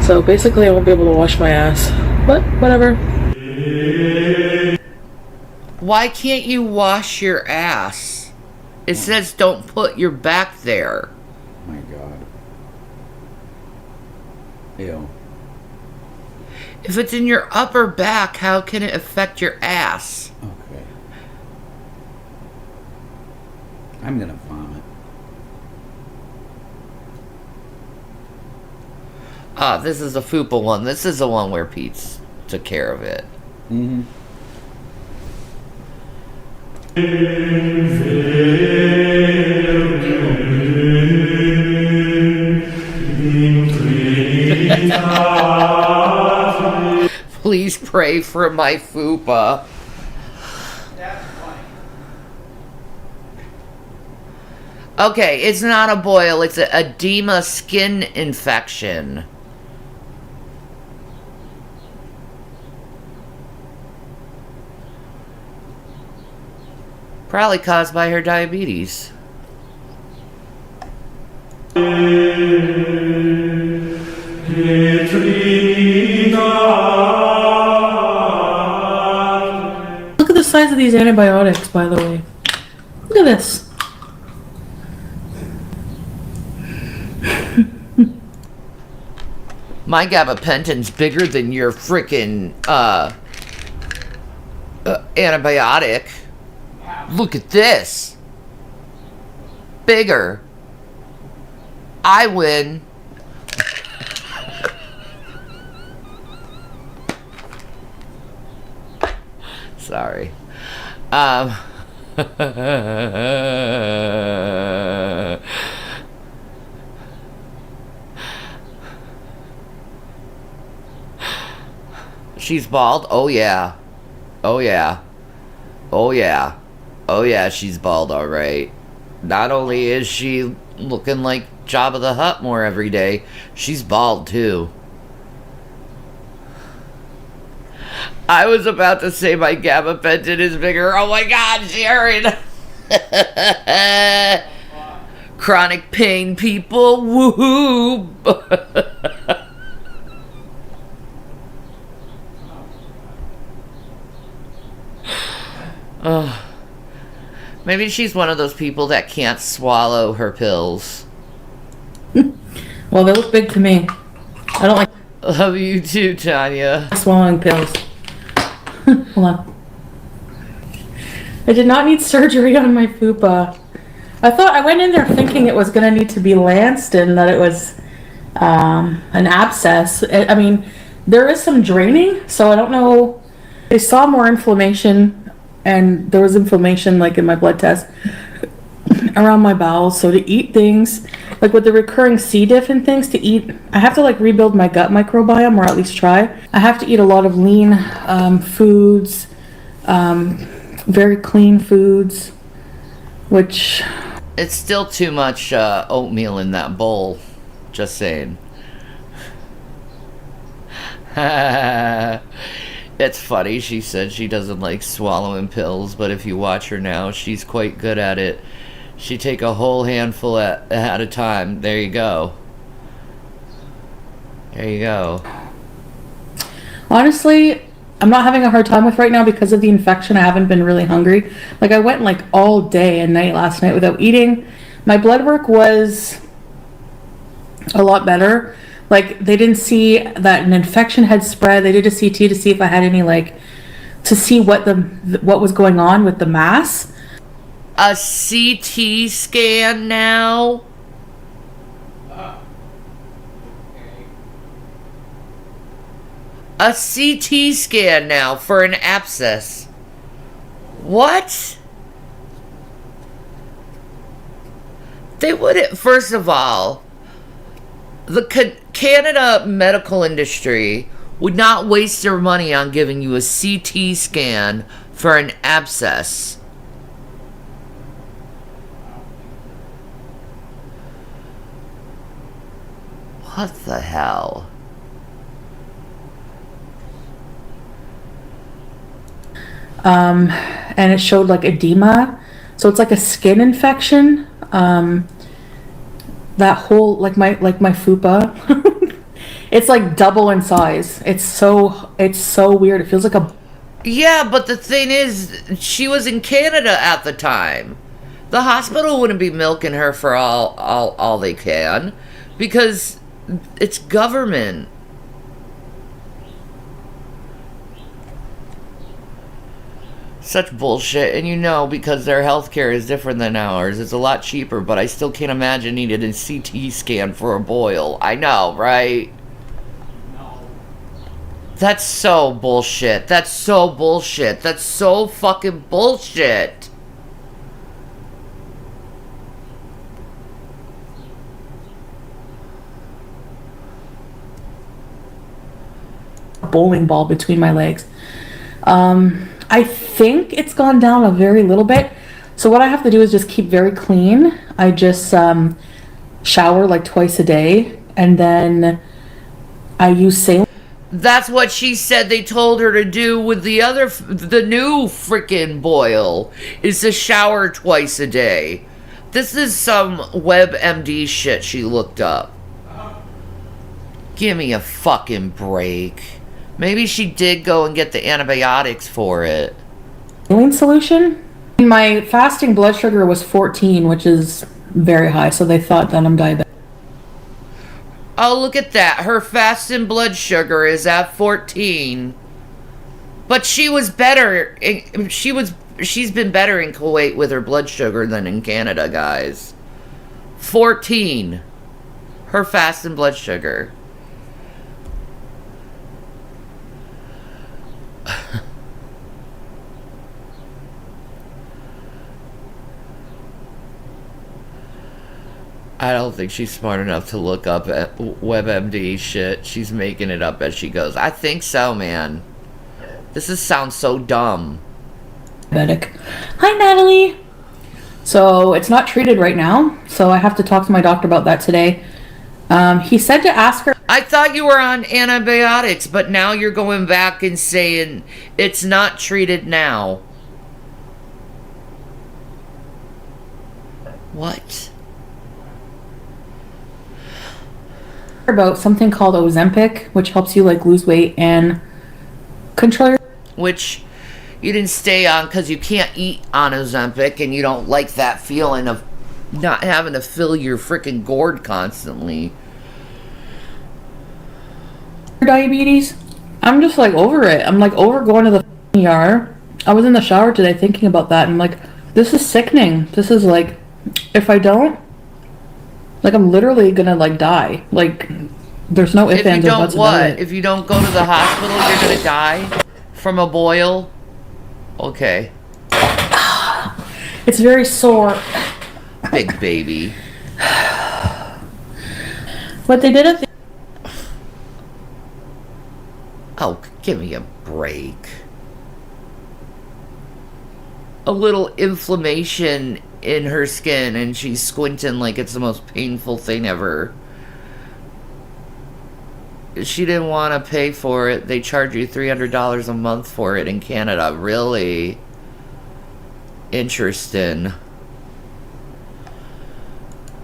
So basically, I won't be able to wash my ass. But whatever.
Why can't you wash your ass? It says don't put your back there.
My God. Ew.
If it's in your upper back, how can it affect your ass?
Okay. I'm gonna vomit.
Ah, this is a fupa one. This is the one where Pete's took care of it.
Mm-hmm.
Please pray for my fupa.
That's funny.
Okay, it's not a boil. It's an edema skin infection. Probably caused by her diabetes.
Look at the size of these antibiotics, by the way. Look at this.
My gabapentin's bigger than your frickin' antibiotic. Look at this. Bigger. I win. Sorry. She's bald? Oh yeah. Oh yeah. Oh yeah. Oh yeah, she's bald, alright. Not only is she looking like Jabba the Hutt more every day. She's bald too. I was about to say my gabapentin is bigger. Oh my God, Sharon! Chronic pain, people. Woohoo! Maybe she's one of those people that can't swallow her pills.
Well, they look big to me. I don't like
Love you too, Tanya.
swallowing pills. Hold on. I did not need surgery on my fupa. I went in there thinking it was going to need to be lanced and that it was an abscess. I mean, there is some draining, so I don't know. They saw more inflammation, and there was inflammation like in my blood test around my bowels. So to eat things like with the recurring C. diff and things to eat, I have to like rebuild my gut microbiome, or at least try. I have to eat a lot of lean foods, very clean foods, which
It's still too much oatmeal in that bowl. Just saying. It's funny, she said she doesn't like swallowing pills, but if you watch her now, she's quite good at it. She take a whole handful at a time. There you go. There you go.
honestly, I'm not having a hard time with right now because of the infection. I haven't been really hungry. Like I went like all day and night last night without eating. My blood work was a lot better. Like they didn't see that an infection had spread. They did a CT to see if I had any to see what was going on with the mass.
A CT scan now? A CT scan now for an abscess. What? They wouldn't, first of all, the Canada medical industry would not waste their money on giving you a CT scan for an abscess. What the hell?
And it showed like edema. So it's like a skin infection. That whole like my fupa. It's like double in size. It's so weird. It feels like a
Yeah, but the thing is, she was in Canada at the time. The hospital wouldn't be milking her for all they can, because it's government. Such bullshit. And you know, because their healthcare is different than ours, it's a lot cheaper, but I still can't imagine needing a CT scan for a boil. I know, right? That's so bullshit. That's so bullshit. That's so fucking bullshit.
bowling ball between my legs. I think it's gone down a very little bit. So what I have to do is just keep very clean. I just shower like twice a day, and then I use saline.
That's what she said they told her to do with the new freaking boil, is to shower twice a day. This is some WebMD shit she looked up. Give me a fucking break. Maybe she did go and get the antibiotics for it.
Saline solution. My fasting blood sugar was 14, which is very high, so they thought that I'm diabetic.
Oh, look at that. Her fasting blood sugar is at 14. But she was better. She's been better in Kuwait with her blood sugar than in Canada, guys. 14. Her fasting blood sugar. I don't think she's smart enough to look up at WebMD shit. She's making it up as she goes. I think so, man. Sounds so dumb.
Diabetic. Hi, Natalie. So it's not treated right now. So so I have to talk to my doctor about that today. He said to ask her.
I thought you were on antibiotics, but now you're going back and saying it's not treated now. What?
About something called Ozempic, which helps you like lose weight and control your.
Which you didn't stay on because you can't eat on Ozempic and you don't like that feeling of not having to fill your freaking gourd constantly.
Diabetes. I'm just like over it. I'm like over going to the ER. I was in the shower today thinking about that and I'm like, this is sickening. This is like, if I don't, like I'm literally gonna like die. Like there's no ifs, ands, or buts about it.
If you don't go to the hospital, you're gonna die from a boil? Okay.
It's very sore.
Big baby.
What they did at the.
Oh, give me a break. A little inflammation in her skin and she's squinting like it's the most painful thing ever. She didn't want to pay for it. They charge you $300 a month for it in Canada. Really? Interesting.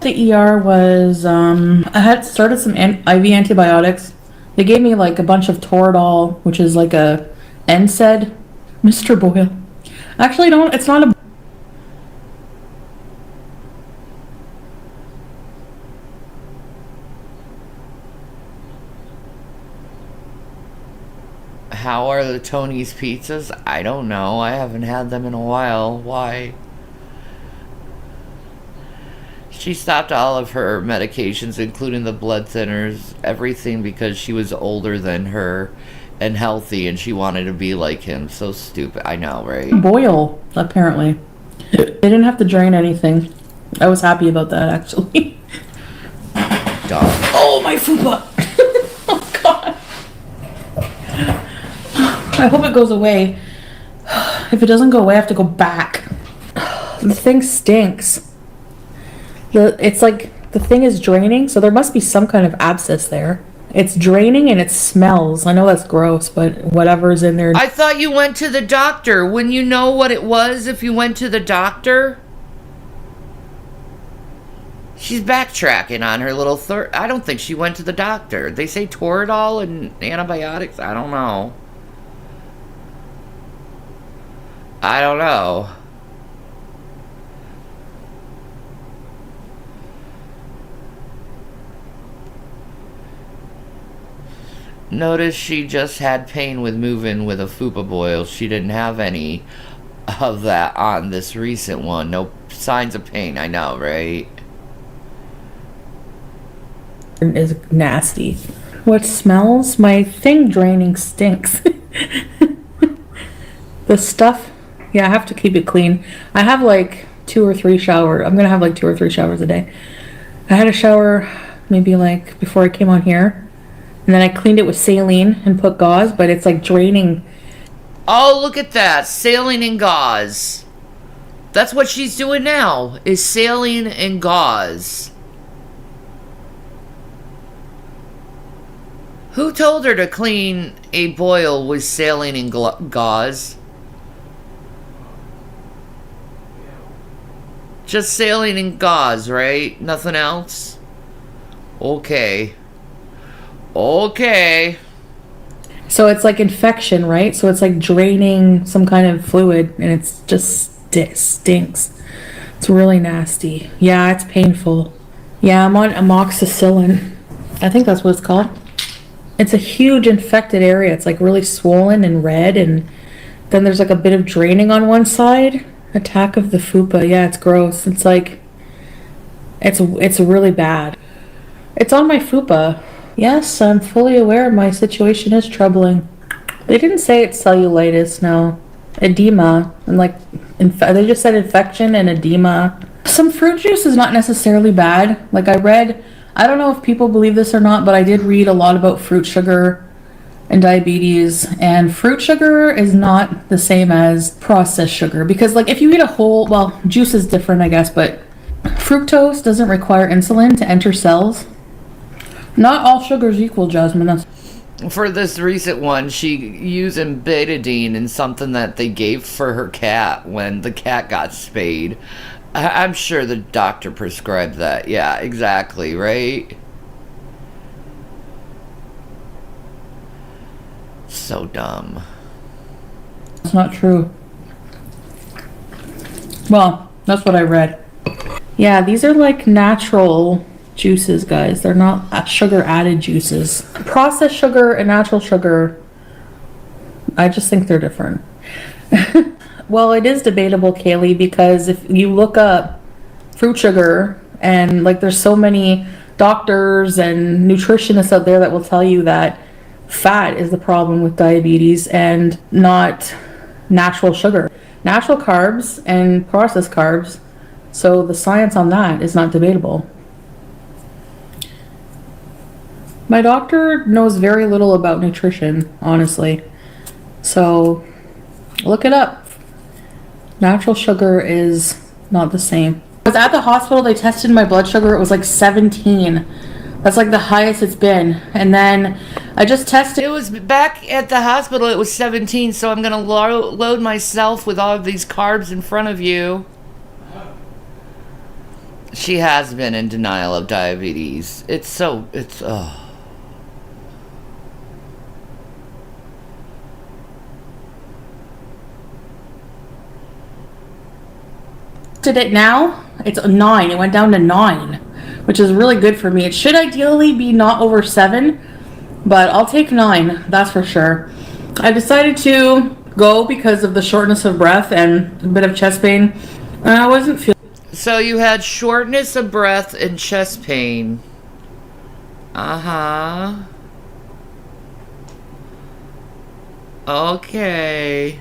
The ER was, I had started some IV antibiotics. They gave me like a bunch of Toradol, which is like a NSAID. Mr. Boyle. Actually, don't, it's not a.
How are the Tony's pizzas? I don't know. I haven't had them in a while. Why? She stopped all of her medications, including the blood thinners, everything because she was older than her and healthy and she wanted to be like him. So stupid. I know, right?
Boil, apparently. They didn't have to drain anything. I was happy about that, actually.
Dog.
Oh, my fupa! Oh, God. I hope it goes away. If it doesn't go away, I have to go back. The thing stinks. It's like the thing is draining, so there must be some kind of abscess there. It's draining and it smells. I know that's gross, but whatever's in there.
I thought you went to the doctor. Wouldn't you know what it was if you went to the doctor? She's backtracking on her little I don't think she went to the doctor. They say Toradol and antibiotics. I don't know. I don't know. Notice she just had pain with moving with a fupa boil. She didn't have any of that on this recent one. No signs of pain. I know, right?
Is nasty. What smells? My thing draining stinks. The stuff, yeah, I have to keep it clean. I have like 2 or 3 showers. I'm gonna have like 2 or 3 showers a day. I had a shower maybe like before I came on here. And then I cleaned it with saline and put gauze, but it's like draining.
Oh, look at that. Saline and gauze. That's what she's doing now, is saline and gauze. Who told her to clean a boil with saline and gauze? Just saline and gauze, right? Nothing else? Okay. Okay.
So it's like infection, right? So it's like draining some kind of fluid and it's just stinks. It's really nasty. Yeah, it's painful. Yeah, I'm on amoxicillin. I think that's what it's called. It's a huge infected area. It's like really swollen and red, and then there's like a bit of draining on one side. Attack of the fupa. Yeah, it's gross. It's like it's really bad. It's on my fupa. Yes, I'm fully aware my situation is troubling. They didn't say it's cellulitis, no. Edema. And like, they just said infection and edema. Some fruit juice is not necessarily bad. Like I don't know if people believe this or not, but I did read a lot about fruit sugar and diabetes. And fruit sugar is not the same as processed sugar. Because like if you eat a whole, well, juice is different, I guess, but Fructose doesn't require insulin to enter cells. Not all sugars equal, Jasmine. That's
For this recent one, she using betadine in something that they gave for her cat when the cat got spayed. I'm sure the doctor prescribed that. Yeah, exactly, right? So dumb.
not true. Well, that's what I read. Yeah, these are like natural juices, guys. They're not sugar added juices. Processed sugar and natural sugar, I just think they're different. Well, it is debatable, Kaylee, because if you look up fruit sugar, and like there's so many doctors and nutritionists out there that will tell you that fat is the problem with diabetes and not natural sugar. Natural carbs and processed carbs, so the science on that is not debatable. My doctor knows very little about nutrition, honestly. So look it up. Natural sugar is not the same. I was at the hospital, they tested my blood sugar, it was like 17. That's like the highest it's been. And then I just tested.
It was back at the hospital, it was 17, so I'm going to load myself with all of these carbs in front of you. She has been in denial of diabetes. Oh.
Did it now? It's 9. It went down to 9, which is really good for me. It should ideally be not over 7, but I'll take 9, that's for sure. I decided to go because of the shortness of breath and a bit of chest pain. And I wasn't feeling.
So you had shortness of breath and chest pain. Uh-huh. Okay.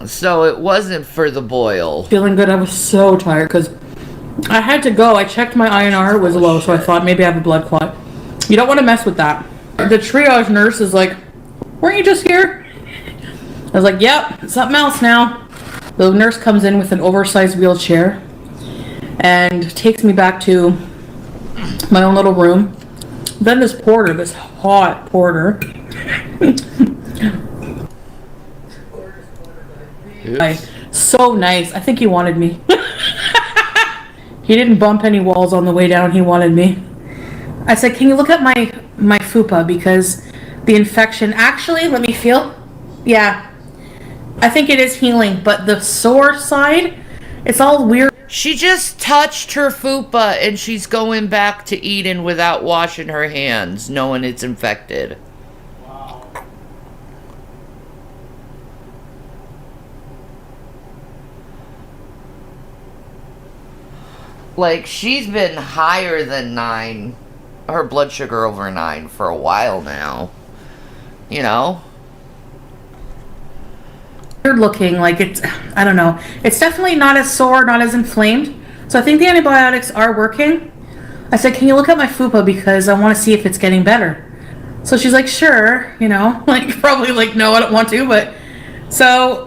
So it wasn't for the boil.
Feeling good. I was so tired because I had to go. I checked my INR was low, so I thought maybe I have a blood clot. You don't want to mess with that. The triage nurse is like, weren't you just here? I was like, yep, something else now. The nurse comes in with an oversized wheelchair and takes me back to my own little room. Then this porter, this hot porter, so nice. I think he wanted me. He didn't bump any walls on the way down. He wanted me. I said, can you look at my fupa because the infection, actually, let me feel. Yeah, I think it is healing, but the sore side, it's all weird.
She just touched her fupa and she's going back to eating without washing her hands, knowing it's infected. Like, she's been higher than 9, her blood sugar over 9 for a while now. You know?
Weird looking, like it's, I don't know. It's definitely not as sore, not as inflamed. So I think the antibiotics are working. I said, can you look at my fupa because I want to see if it's getting better. So she's like, sure, you know, like probably like, no, I don't want to, but so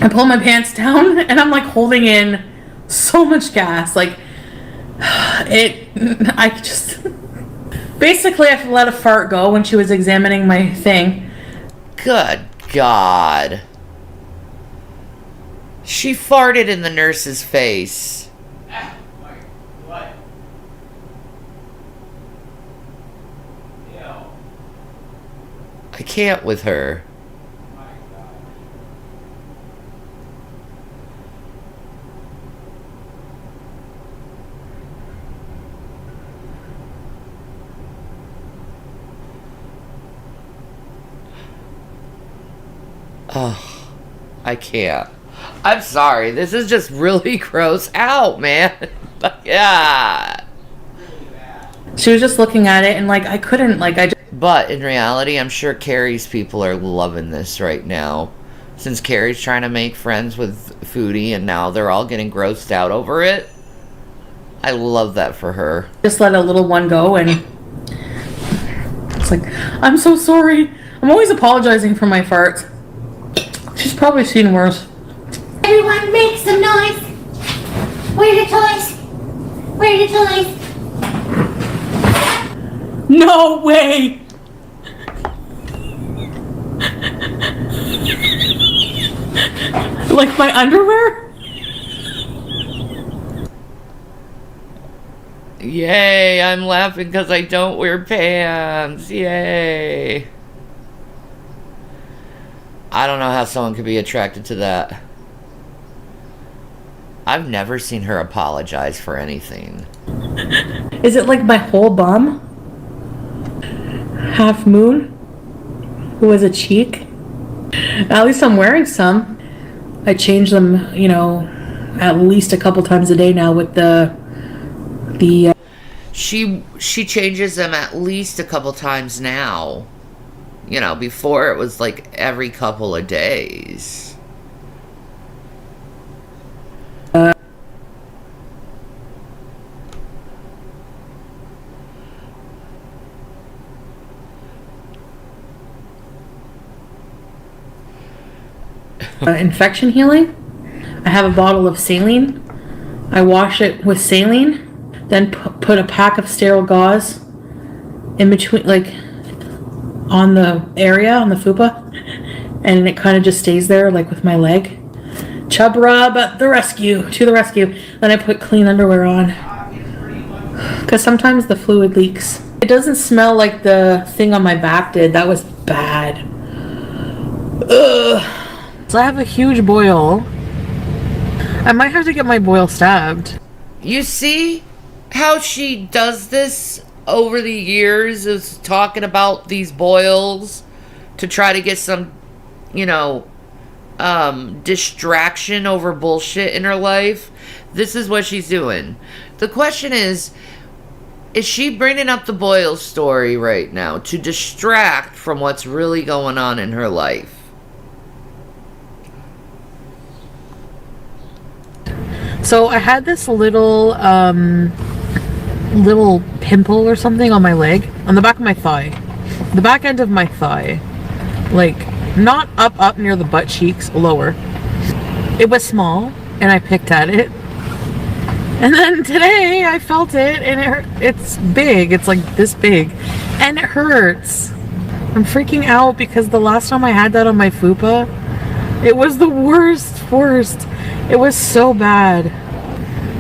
I pull my pants down and I'm like holding in so much gas. Like I just, basically I let a fart go when she was examining my thing.
Good God. She farted in the nurse's face.
What?
I can't with her. Oh, I can't. I'm sorry. This is just really gross out, man. Yeah.
She was just looking at it and like I couldn't, like I just.
But in reality, I'm sure Carrie's people are loving this right now. Since Carrie's trying to make friends with Foodie and now they're all getting grossed out over it. I love that for her.
Just let a little one go and it's like, I'm so sorry. I'm always apologizing for my farts. She's probably seen worse.
Everyone make some noise. Where are the toys? Where are the toys?
No way! Like my underwear?
Yay, I'm laughing because I don't wear pants. Yay. I don't know how someone could be attracted to that. I've never seen her apologize for anything.
Is it like my whole bum? Half moon? Who has a cheek? At least I'm wearing some. I change them, you know, at least a couple times a day now with the
She changes them at least a couple times now. You know, before it was like every couple of days.
infection healing. I have a bottle of saline. I wash it with saline, then put a pack of sterile gauze in between, like on the area, on the fupa, and it kind of just stays there, like with my leg. Chub rub at the rescue, to the rescue. Then I put clean underwear on, because sometimes the fluid leaks. It doesn't smell like the thing on my back did. That was bad. Ugh. So I have a huge boil. I might have to get my boil stabbed.
You see how she does this over the years, is talking about these boils to try to get some, you know, distraction over bullshit in her life. This is what she's doing. The question is she bringing up the boil story right now to distract from what's really going on in her life?
So I had this little pimple or something on my leg, on the back of my thigh, the back end of my thigh, like not up near the butt cheeks, lower. It was small, and I picked at it, and then today I felt it, and it's big. It's like this big, and it hurts. I'm freaking out because the last time I had that on my fupa, it was the worst. It was so bad.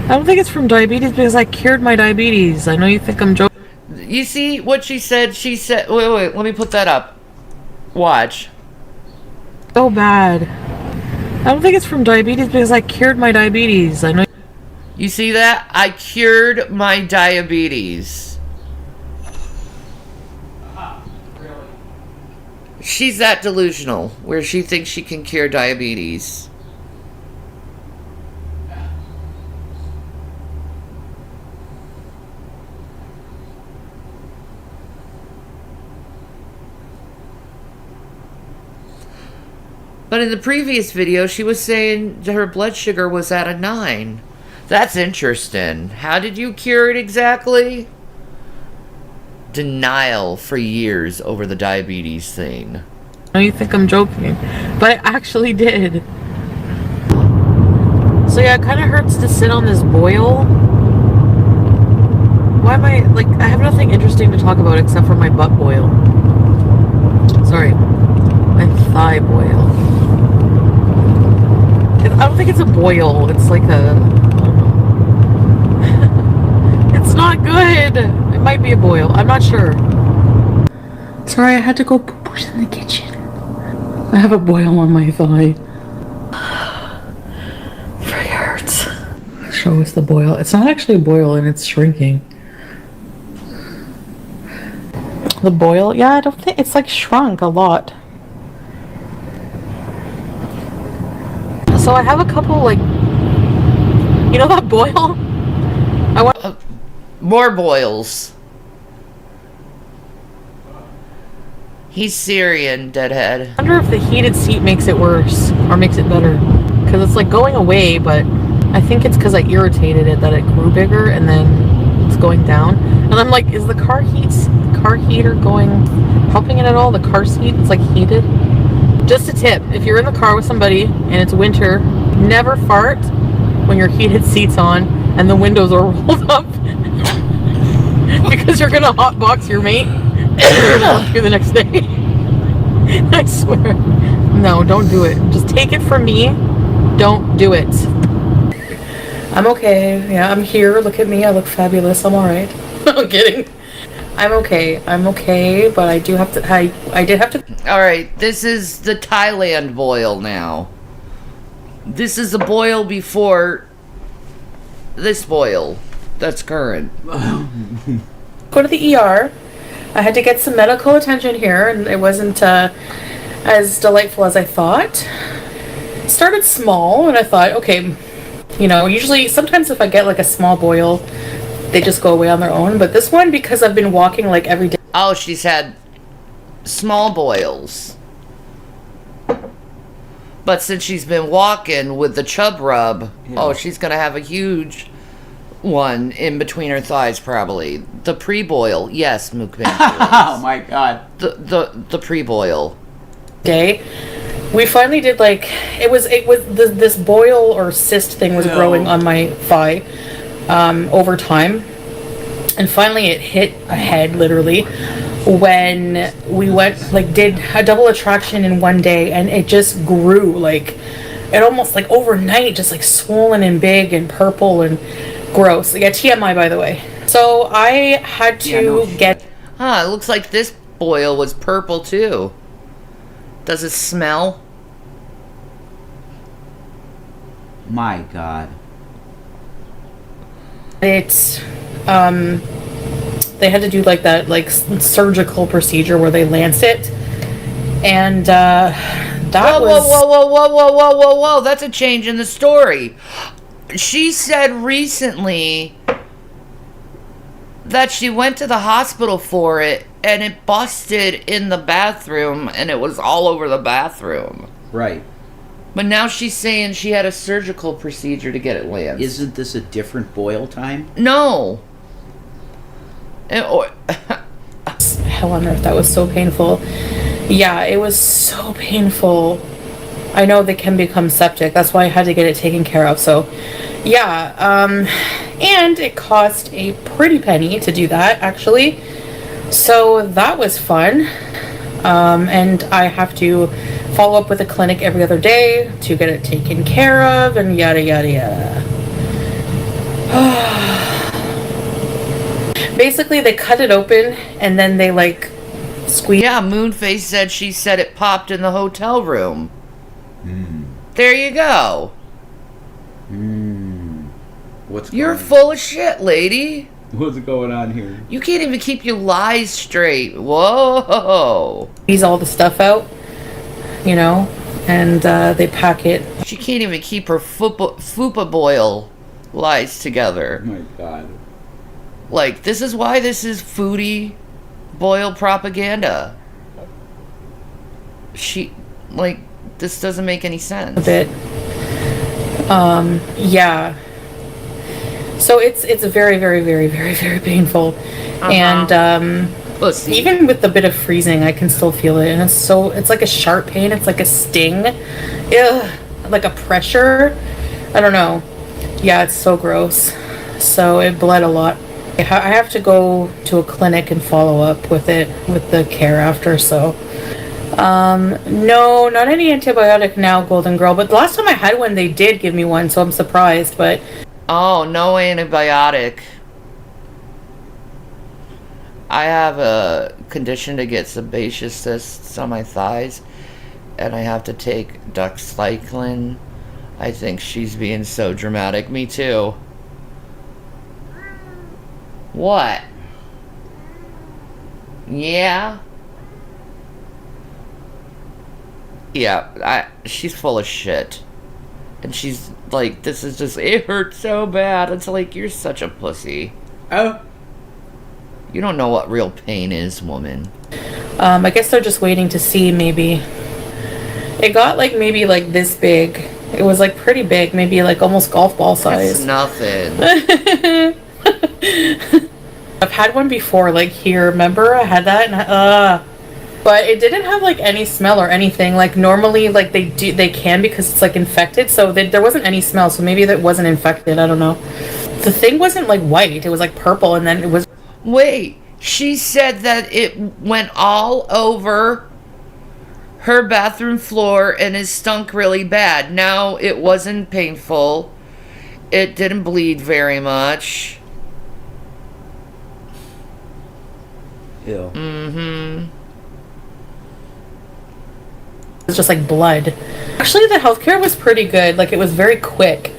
I don't think it's from diabetes because I cured my diabetes. I know you think I'm joking.
You see what she said? She said, wait, let me put that up. Watch.
So bad. I don't think it's from diabetes because I cured my diabetes. I know.
You see that? I cured my diabetes. She's that delusional where she thinks she can cure diabetes. But in the previous video, she was saying her blood sugar was at a 9. That's interesting. How did you cure it exactly? Denial for years over the diabetes thing.
I know you think I'm joking, but I actually did. So yeah, it kind of hurts to sit on this boil. Why am I, like, I have nothing interesting to talk about except for my butt boil. Sorry, my thigh boil. I don't think it's a boil. It's like a, I don't know. It's not good. It might be a boil. I'm not sure. Sorry, I had to go poo-poo in the kitchen. I have a boil on my thigh. It hurts. Show us the boil. It's not actually a boil and it's shrinking. The boil? Yeah, I don't think it's like shrunk a lot. So I have a couple, like, you know that boil? I want
more boils. He's Syrian, deadhead.
I wonder if the heated seat makes it worse or makes it better, because it's like going away, but I think it's because I irritated it that it grew bigger and then it's going down. And I'm like, is the car heater helping it at all? The car seat, it's like heated. Just a tip, if you're in the car with somebody and it's winter, never fart when your heated seat's on and the windows are rolled up. Because you're gonna hotbox your mate through the next day. I swear. No, don't do it. Just take it from me. Don't do it. I'm okay. Yeah, I'm here. Look at me. I look fabulous. I'm alright. I'm kidding. I'm okay, but I do have to. I did have to.
All right, this is the Thailand boil now. This is the boil before this boil that's current.
Go to the ER. I had to get some medical attention here, and it wasn't as delightful as I thought. It started small, and I thought, okay, you know, usually sometimes if I get like a small boil, they just go away on their own. But this one, because I've been walking like every day.
Oh, she's had small boils. But since she's been walking with the chub rub, oh, she's going to have a huge one in between her thighs probably. The pre-boil. Yes, Mukbang.
Oh my god.
The pre-boil.
Day. We finally did like this boil or cyst thing was growing on my thigh over time. And finally it hit a head literally when we went did a double attraction in one day, and it just grew like it almost like overnight, just like swollen and big and purple and gross. Yeah, TMI by the way. So I had to get.
It looks like this boil was purple too. Does it smell?
My god.
It's they had to do like that surgical procedure where they lance it, and that was
whoa, that's a change in the story. She said recently that she went to the hospital for it and it busted in the bathroom and it was all over the bathroom.
Right.
But now she's saying she had a surgical procedure to get it lanced.
Isn't this a different boil time?
No.
Hell on earth, that was so painful. Yeah, it was so painful. I know they can become septic. That's why I had to get it taken care of. So, yeah. And it cost a pretty penny to do that, actually. So that was fun. And I have to follow up with a clinic every other day to get it taken care of, and yada, yada, yada. Basically, they cut it open, and then they, squeeze.
Yeah, Moonface said she said it popped in the hotel room. There you go.
What's
You're full of shit, lady.
What's going on here?
You can't even keep your lies straight. Whoa.
Squeeze all the stuff out, and they pack it.
She can't even keep her fupa boil lies together.
Oh my god.
This is why this is foodie boil propaganda. This doesn't make any sense.
A bit. Yeah. So it's very, very, very, very, very painful. And even with the bit of freezing, I can still feel it. And it's like a sharp pain. It's like a sting. Ugh. Like a pressure. I don't know. Yeah, it's so gross. So it bled a lot. I have to go to a clinic and follow up with the care after, so. No, not any antibiotic now, Golden Girl. But the last time I had one, they did give me one, so I'm surprised, but.
Oh, no antibiotic. I have a condition to get sebaceous cysts on my thighs, and I have to take doxycycline. I think she's being so dramatic. Me too. What? Yeah? Yeah, she's full of shit. And she's like, this is just, it hurts so bad. It's like, you're such a pussy.
Oh.
You don't know what real pain is, woman.
I guess they're just waiting to see, maybe. It got maybe this big. It was pretty big, maybe almost golf ball size.
That's nothing.
I've had one before, here. Remember? I had that, and But it didn't have like any smell or anything. Like normally, like they can because it's like infected. So there wasn't any smell. So maybe that wasn't infected. I don't know. The thing wasn't like white. It was like purple, and then it was.
Wait, she said that it went all over her bathroom floor and it stunk really bad. Now, it wasn't painful. It didn't bleed very much.
Ew.
It was just like blood. Actually, the healthcare was pretty good. Like it was very quick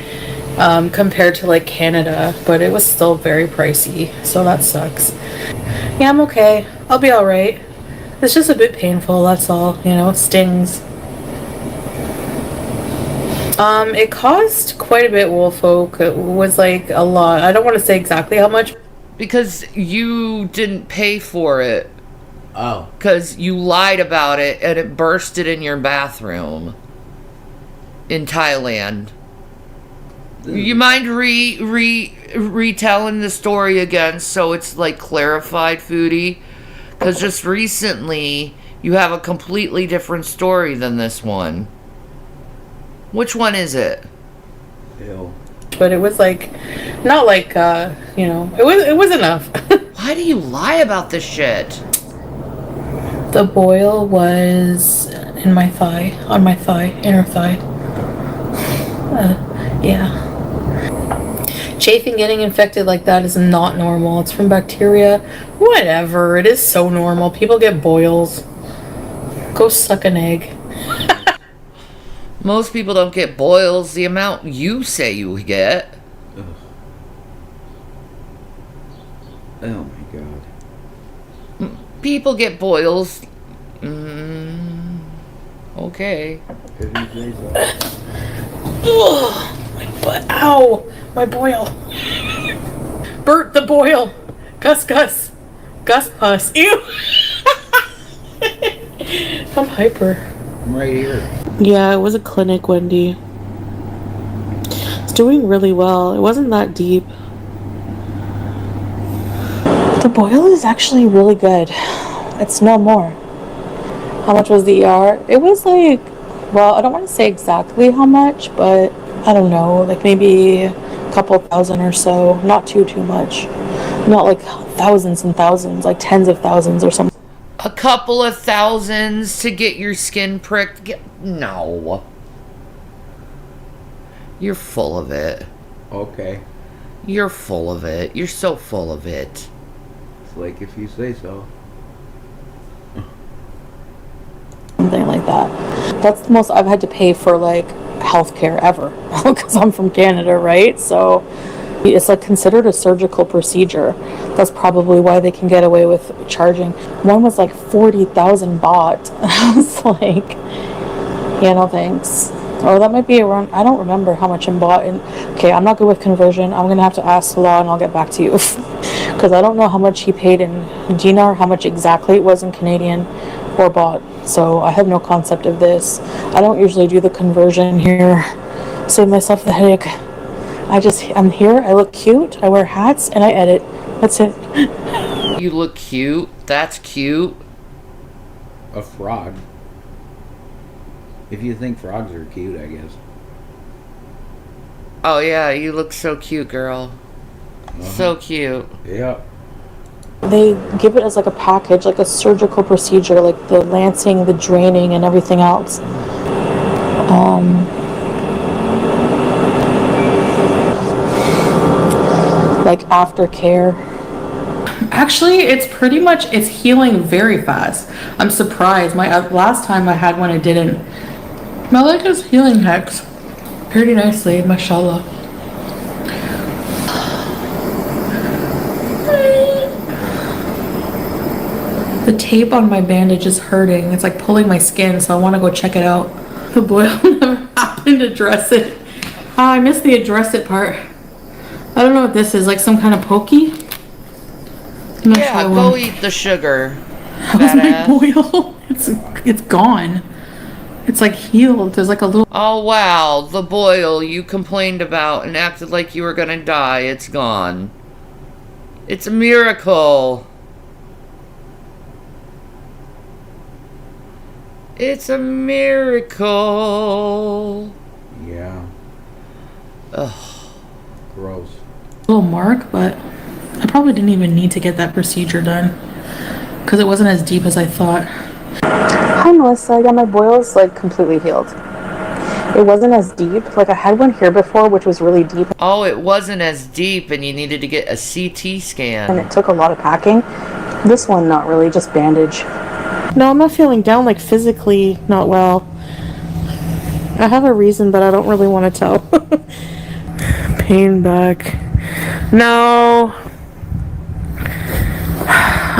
compared to like Canada, but it was still very pricey. So that sucks. Yeah, I'm okay. I'll be all right. It's just a bit painful. That's all. You know, it stings. It cost quite a bit, Woolfolk. It was like a lot. I don't want to say exactly how much.
Because you didn't pay for it.
Oh.
Because you lied about it and it bursted in your bathroom in Thailand. You mind retelling the story again so it's like clarified, Foodie? Because just recently you have a completely different story than this one. Which one is it?
Ew.
But it was like, not like, you know, it was enough.
Why do you lie about this shit?
The boil was in my thigh, on my thigh, inner thigh. Yeah. Chafing getting infected like that is not normal. It's from bacteria. Whatever. It is so normal. People get boils. Go suck an egg.
Most people don't get boils the amount you say you get.
Ugh. Oh my god.
People get boils. Okay.
If you say so.
Ugh, my butt. Ow. My boil. Bert the boil. Gus. Gus Puss. Ew. I'm hyper.
I'm right here.
Yeah, it was a clinic, Wendy. It's doing really well. It wasn't that deep. The boil is actually really good. It's no more. How much was the ER? It was like, well, I don't want to say exactly how much, but I don't know, like maybe a couple thousand or so. Not too much. Not like thousands and thousands, like tens of thousands or something.
A couple of thousands to get your skin pricked. No. You're full of it.
Okay.
You're full of it. You're so full of it.
It's like if you say so.
Something like that. That's the most I've had to pay for like healthcare ever because I'm from Canada, right? So it's like considered a surgical procedure. That's probably why they can get away with charging. One was like 40,000 baht. I was like, yeah, no thanks. Or that might be around, I don't remember how much in baht. And okay, I'm not good with conversion. I'm gonna have to ask Salah and I'll get back to you because I don't know how much he paid in dinar, how much exactly it was in Canadian or baht. So I have no concept of this. I don't usually do the conversion here. Save myself the headache. I'm here, I look cute, I wear hats, and I edit. That's it.
You look cute. That's cute.
A frog. If you think frogs are cute, I guess.
Oh yeah, you look so cute, girl. So cute.
Yeah.
They give it as like a package, like a surgical procedure, like the lancing, the draining, and everything else. Like aftercare. Actually, it's healing very fast. I'm surprised. My last time I had one, it didn't. My leg is healing, Hex, pretty nicely, mashallah. The tape on my bandage is hurting. It's like pulling my skin, so I want to go check it out. The boil never happened to dress it. Oh, I missed the address it part. I don't know what this is, like some kind of pokey?
Yeah, go eat the sugar.
How's my boil? It's gone. It's like healed. There's like a little.
Oh wow, the boil you complained about and acted like you were gonna die, it's gone. It's a miracle. It's a miracle.
Yeah.
Ugh.
Gross.
Little mark, but I probably didn't even need to get that procedure done because it wasn't as deep as I thought.
Hi Melissa, yeah, my boil's like completely healed. It wasn't as deep. Like I had one here before, which was really deep.
Oh, it wasn't as deep and you needed to get a CT scan.
And it took a lot of packing. This one, not really, just bandage. No, I'm not feeling down, like physically not well. I have a reason, but I don't really want to tell. Pain back. No.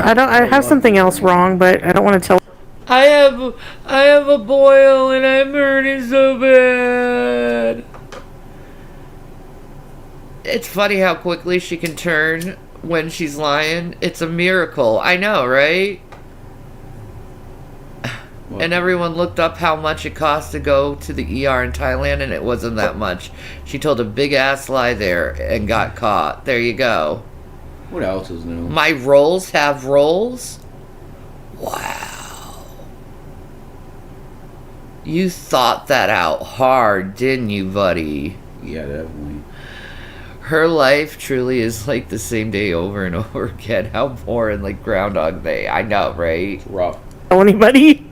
I have something else wrong, but I don't want to tell.
I have a boil and I'm hurting so bad. It's funny how quickly she can turn when she's lying. It's a miracle. I know, right?
What?
And everyone looked up how much it cost to go to the ER in Thailand, and it wasn't that much. She told a big ass lie there and got caught. There you go.
What else is new?
My rolls have rolls? Wow. You thought that out hard, didn't you, buddy?
Yeah, definitely.
Her life truly is like the same day over and over again. How boring, like Groundhog Day. I know, right?
It's rough.
Tell anybody?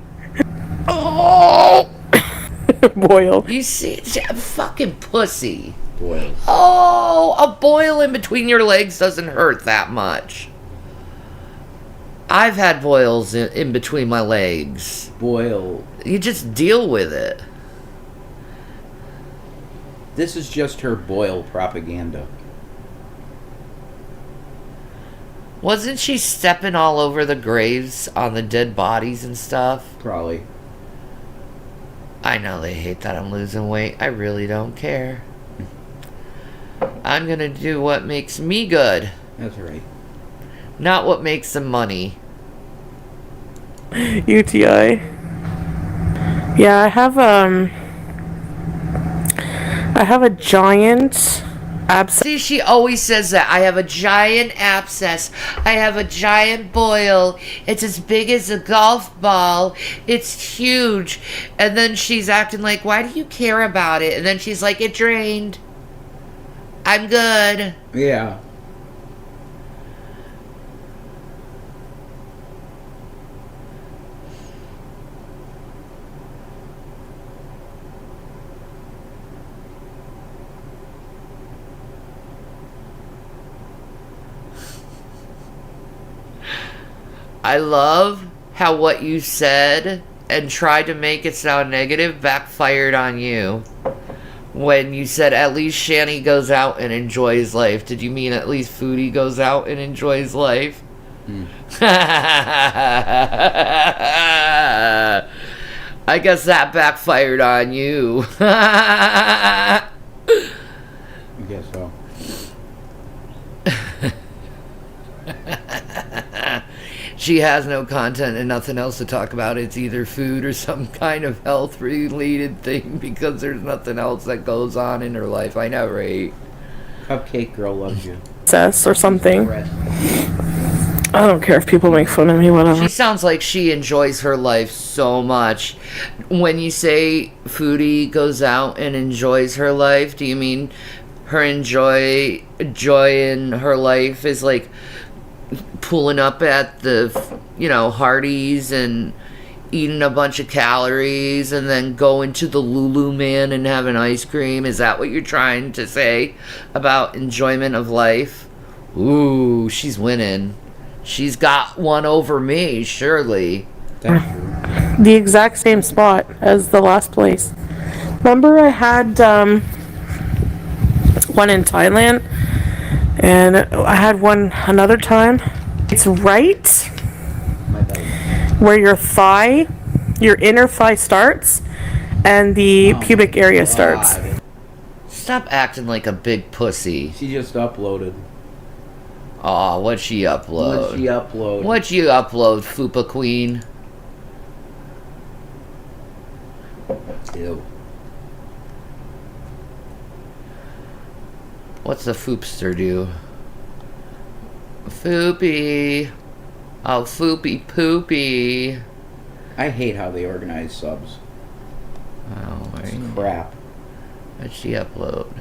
Oh!
Boil.
You see, fucking pussy.
Boils.
Oh, a boil in between your legs doesn't hurt that much. I've had boils in between my legs.
Boil.
You just deal with it.
This is just her boil propaganda.
Wasn't she stepping all over the graves on the dead bodies and stuff?
Probably.
I know they hate that I'm losing weight. I really don't care. I'm gonna do what makes me good,
That's right.
not what makes them money.
UTI. Yeah, I have a giant abscess.
See, she always says that. I have a giant abscess. I have a giant boil. It's as big as a golf ball. It's huge. And then she's acting like, why do you care about it? And then she's like, it drained. I'm good.
Yeah.
I love how what you said and tried to make it sound negative backfired on you. When you said at least Shanny goes out and enjoys life. Did you mean at least Foodie goes out and enjoys life? I guess that backfired on you.
I guess so.
She has no content and nothing else to talk about. It's either food or some kind of health related thing because there's nothing else that goes on in her life. I know, right?
Cupcake girl loves you.
Or something.
Bread.
I don't care if people make fun of me, whatever.
She sounds like she enjoys her life so much. When you say Foodie goes out and enjoys her life, do you mean her joy in her life is like pulling up at the, Hardee's and eating a bunch of calories and then going to the Lulu Man and having ice cream? Is that what you're trying to say about enjoyment of life? Ooh, she's winning. She's got one over me, surely.
That's true.
The exact same spot as the last place. Remember I had one in Thailand, and I had one another time. It's right where your inner thigh starts, and the pubic area starts.
God.
Stop acting like a big pussy.
She just uploaded.
Aw, what'd she upload?
What'd she upload?
What'd you upload, Fupa Queen?
Ew.
What's the Foopster do? Foopy. Oh, Foopy Poopy.
I hate how they organize subs.
Oh,
It's crap.
What'd she upload?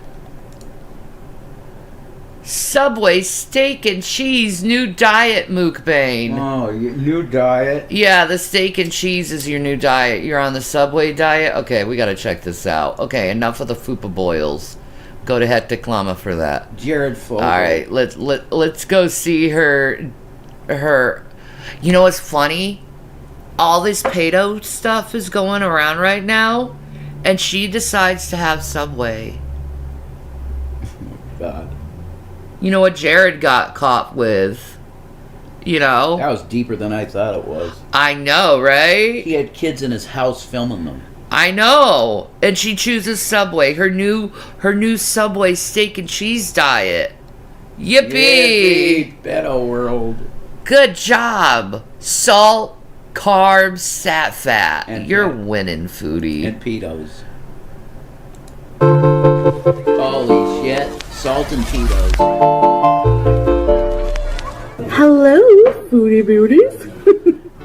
Subway steak and cheese new diet mukbang.
Oh, new diet.
Yeah, the steak and cheese is your new diet. You're on the Subway diet? Okay, we gotta check this out. Okay, enough of the fupa boils. Go to Hectic Llama for that.
Jared Fogle.
Alright, let's go see her. You know what's funny? All this pedo stuff is going around right now, and she decides to have Subway.
God.
You know what Jared got caught with? You know?
That was deeper than I thought it was.
I know, right?
He had kids in his house filming them.
I know. And she chooses Subway, her new Subway steak and cheese diet. Yippee!
Beto world.
Good job. Salt, carbs, sat fat.
And
You're
fat.
winning, foodie.
And pedos. Holy shit. Salt and pedos.
Hello, foodie beauties.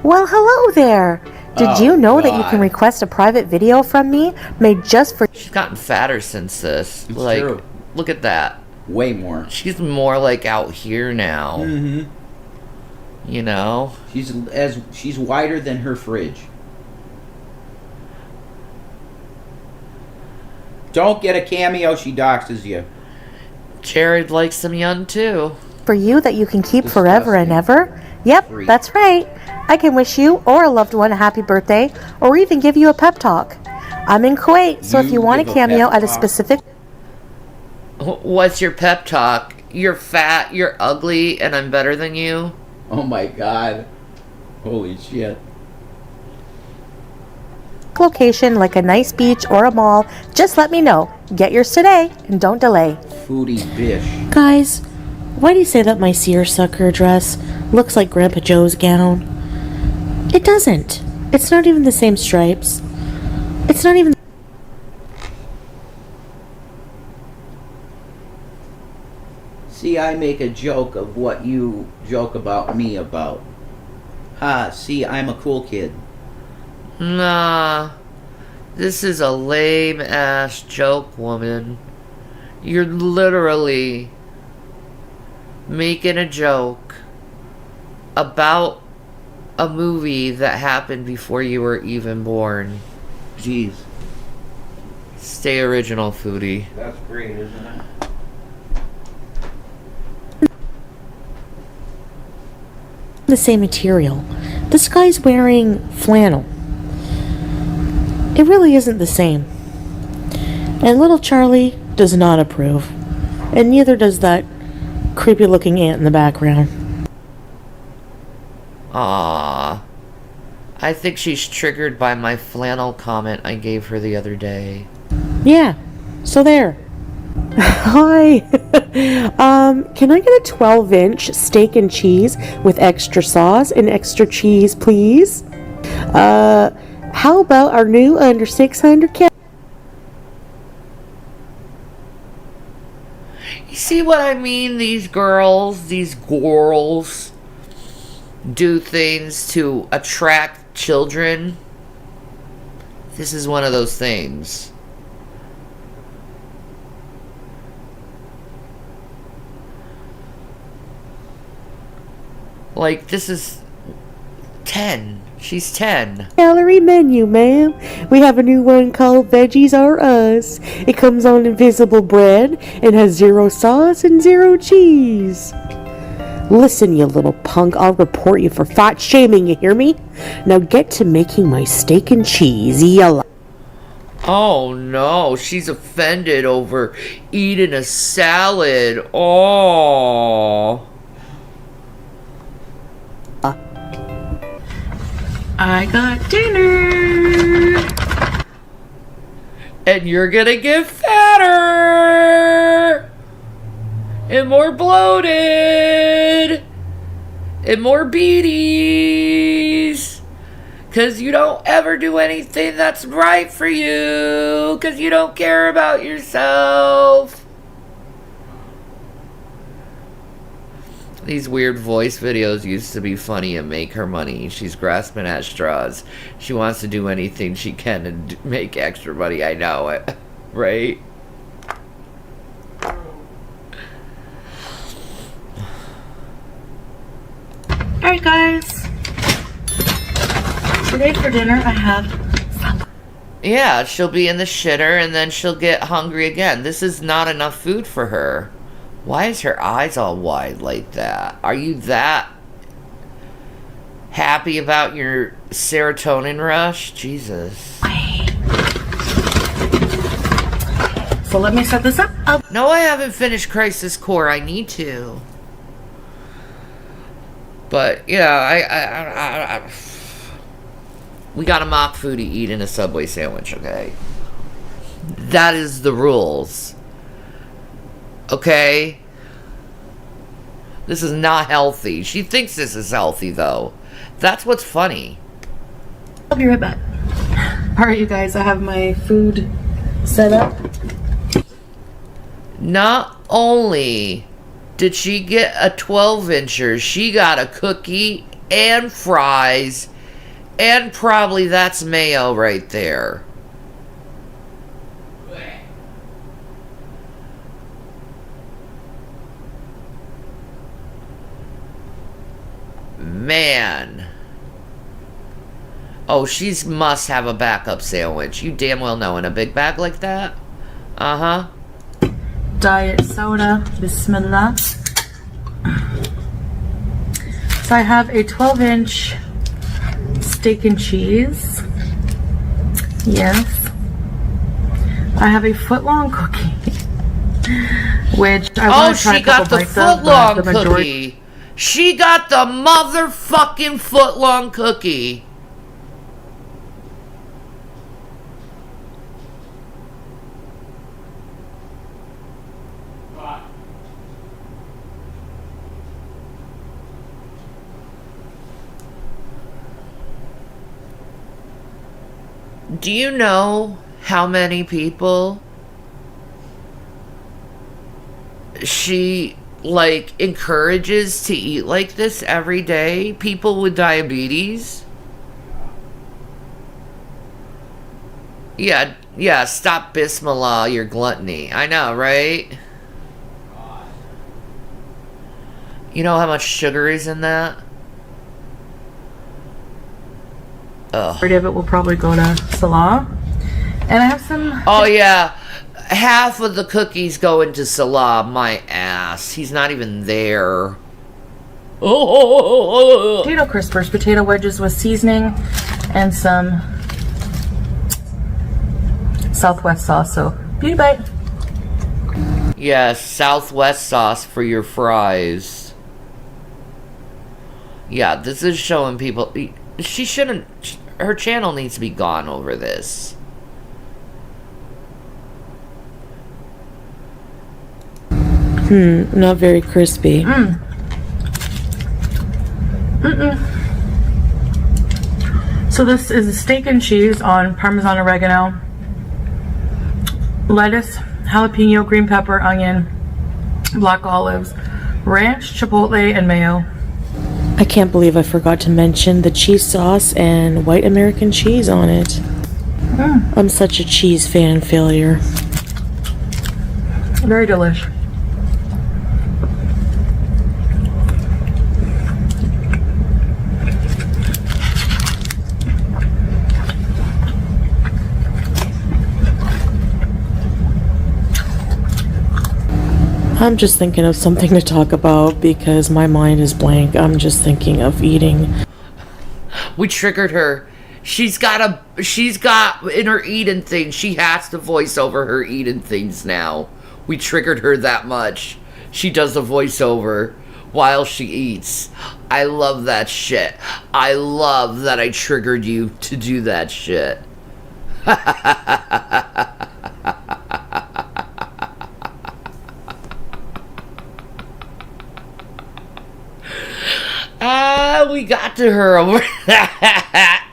Well, hello there. Did
Oh,
you know that you
God.
can request a private video from me made just for...
She's gotten fatter since this.
It's
like,
true.
look at that.
Way more.
She's more like out here now.
Mm-hmm.
You know?
She's wider than her fridge. Don't get a cameo, she doxes you.
Jared likes them young too.
For you that you can keep forever and
Disgusting.
ever? Yep,
Freak.
that's right. I can wish you or a loved one a happy birthday or even give you a pep talk. I'm in Kuwait, so if
You
you want a
give a
cameo
pep
at a
talk?
specific...
What's your pep talk? You're fat, you're ugly, and I'm better than you?
Oh my god. Holy shit.
location like a nice beach or a mall, just let me know. Get yours today and don't delay.
Foodie bish.
Guys, why do you say that my seersucker dress looks like Grandpa Joe's gown? It doesn't. It's not even the same stripes. It's not even...
See, I make a joke of what you joke about me about. Ha, see, I'm a cool kid.
Nah. This is a lame ass joke, woman. You're literally making a joke about a movie that happened before you were even born.
Jeez.
Stay original, foodie.
That's great, isn't it?
the same material. This guy's wearing flannel. It really isn't the same. And little Charlie does not approve. And neither does that creepy looking ant in the background.
Ah, I think she's triggered by my flannel comment I gave her the other day.
Yeah, so there. Hi. Can I get a 12-inch steak and cheese with extra sauce and extra cheese, please? How about our new under 600 cal...
You see what I mean? These girls do things to attract children. This is one of those things. Like, this is 10. She's 10.
calorie menu, ma'am. We have a new one called Veggies Are Us. It comes on invisible bread and has 0 sauce and 0 cheese. Listen, you little punk, I'll report you for fat shaming, you hear me? Now get to making my steak and cheese, yalla.
Oh no, she's offended over eating a salad. Oh. I got dinner. And you're gonna get fatter. And more bloated. And more beaties. Because you don't ever do anything that's right for you. Because you don't care about yourself. These weird voice videos used to be funny and make her money. She's grasping at straws. She wants to do anything she can to make extra money. I know it. Right?
Alright, guys. Today for dinner, I have.
Yeah, she'll be in the shitter and then she'll get hungry again. This is not enough food for her. Why is her eyes all wide like that? Are you that happy about your serotonin rush? Jesus.
So let me set this up.
No, I haven't finished Crisis Core. I need to. But, yeah, we got a mock food to eat in a Subway sandwich, okay? That is the rules. Okay? This is not healthy. She thinks this is healthy, though. That's what's funny.
I'll be right back. Alright, you guys, I have my food set up.
Not only did she get a 12-incher, she got a cookie and fries, and probably that's mayo right there. Man. Oh, she must have a backup sandwich. You damn well know, in a big bag like that. Uh-huh.
Diet soda. Bismillah. So I have a 12-inch steak and cheese. Yes. I have a foot-long cookie, which I want to try
she
a couple
got the
bites of, but
foot-long
the majority-
cookie. She got the motherfucking foot-long cookie. Do you know how many people she, like, encourages to eat like this every day? People with diabetes? Yeah, stop Bismillah, your gluttony. I know, right? You know how much sugar is in that? Ugh.
majority of it will probably go to Salah. And I have some...
Oh, yeah. Half of the cookies go into Salah. My ass. He's not even there. Oh.
potato crispers, potato wedges with seasoning, and some Southwest sauce. So, beauty bite.
Yes, Southwest sauce for your fries. Yeah, this is showing people... She shouldn't... Her channel needs to be gone over this.
Not very crispy. So this is a steak and cheese on Parmesan oregano, lettuce, jalapeno, green pepper, onion, black olives, ranch, chipotle, and mayo. I can't believe I forgot to mention the cheese sauce and white American cheese on it. I'm such a cheese fan failure. Very delish. I'm just thinking of something to talk about because my mind is blank. I'm just thinking of eating.
We triggered her. She's got in her eating thing, she has to voice over her eating things now. We triggered her that much. She does a voiceover while she eats. I love that shit. I love that I triggered you to do that shit. We got to her over that.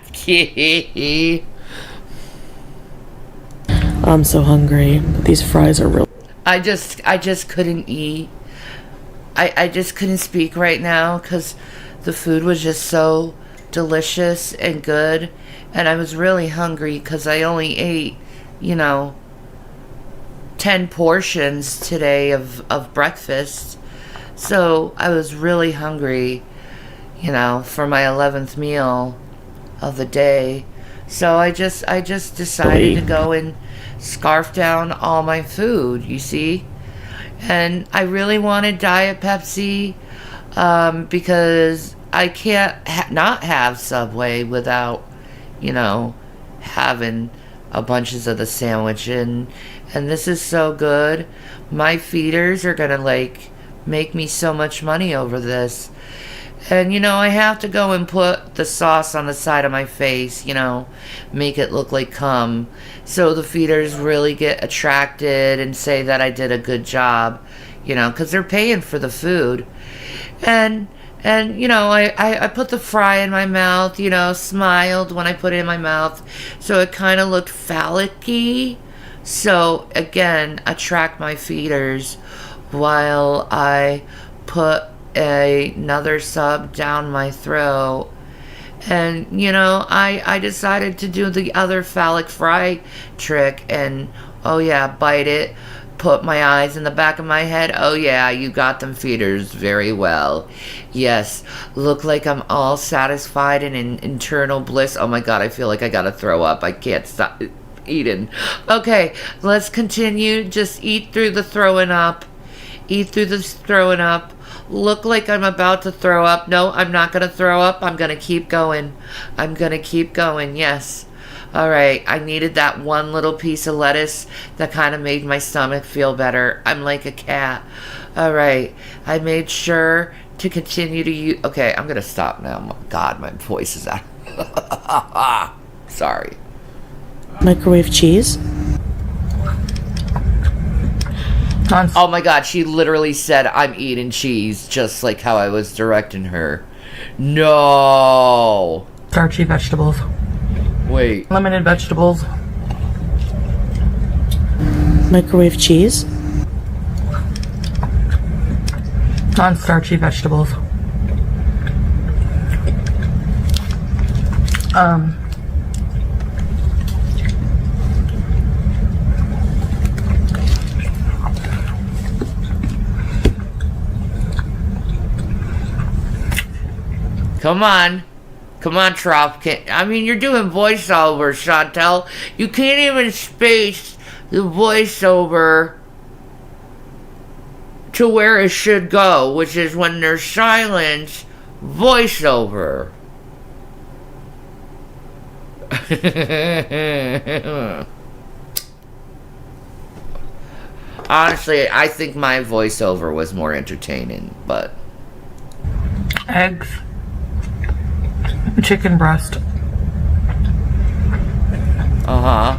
I'm so hungry. These fries are real.
I just couldn't eat I just couldn't speak right now because the food was just so delicious and good. And I was really hungry because I only ate, 10 portions today of breakfast. So I was really hungry, for my 11th meal of the day. So I just decided to go and scarf down all my food, you see? And I really wanted Diet Pepsi because I can't not have Subway without, having a bunches of the sandwich. And this is so good. My feeders are going to, make me so much money over this. And, I have to go and put the sauce on the side of my face, make it look like cum. So the feeders really get attracted and say that I did a good job, because they're paying for the food. And I put the fry in my mouth, smiled when I put it in my mouth. So it kind of looked phallic-y. So, again, attract my feeders while I put another sub down my throat. And I decided to do the other phallic fry trick and bite it, put my eyes in the back of my head. Oh yeah, you got them feeders very well. Yes, look like I'm all satisfied and in internal bliss. Oh my god, I feel like I gotta throw up. I can't stop eating. Okay, let's continue. Just eat through the throwing up. Eat through the throwing up. Look like I'm about to throw up. No, I'm not going to throw up. I'm going to keep going. I'm going to keep going. Yes. All right. I needed that one little piece of lettuce that kind of made my stomach feel better. I'm like a cat. All right. I made sure to continue to use... Okay, I'm going to stop now. God, my voice is out. Sorry.
Microwave cheese.
Oh my god, she literally said I'm eating cheese, just like how I was directing her. No!
Starchy vegetables.
Wait.
Limited vegetables.
Microwave cheese.
Non-starchy vegetables.
Come on. Come on, Trop. You're doing voiceover, Chantel. You can't even space the voiceover to where it should go, which is when there's silence, voiceover. Honestly, I think my voiceover was more entertaining, but...
Eggs. Chicken breast.
Uh-huh.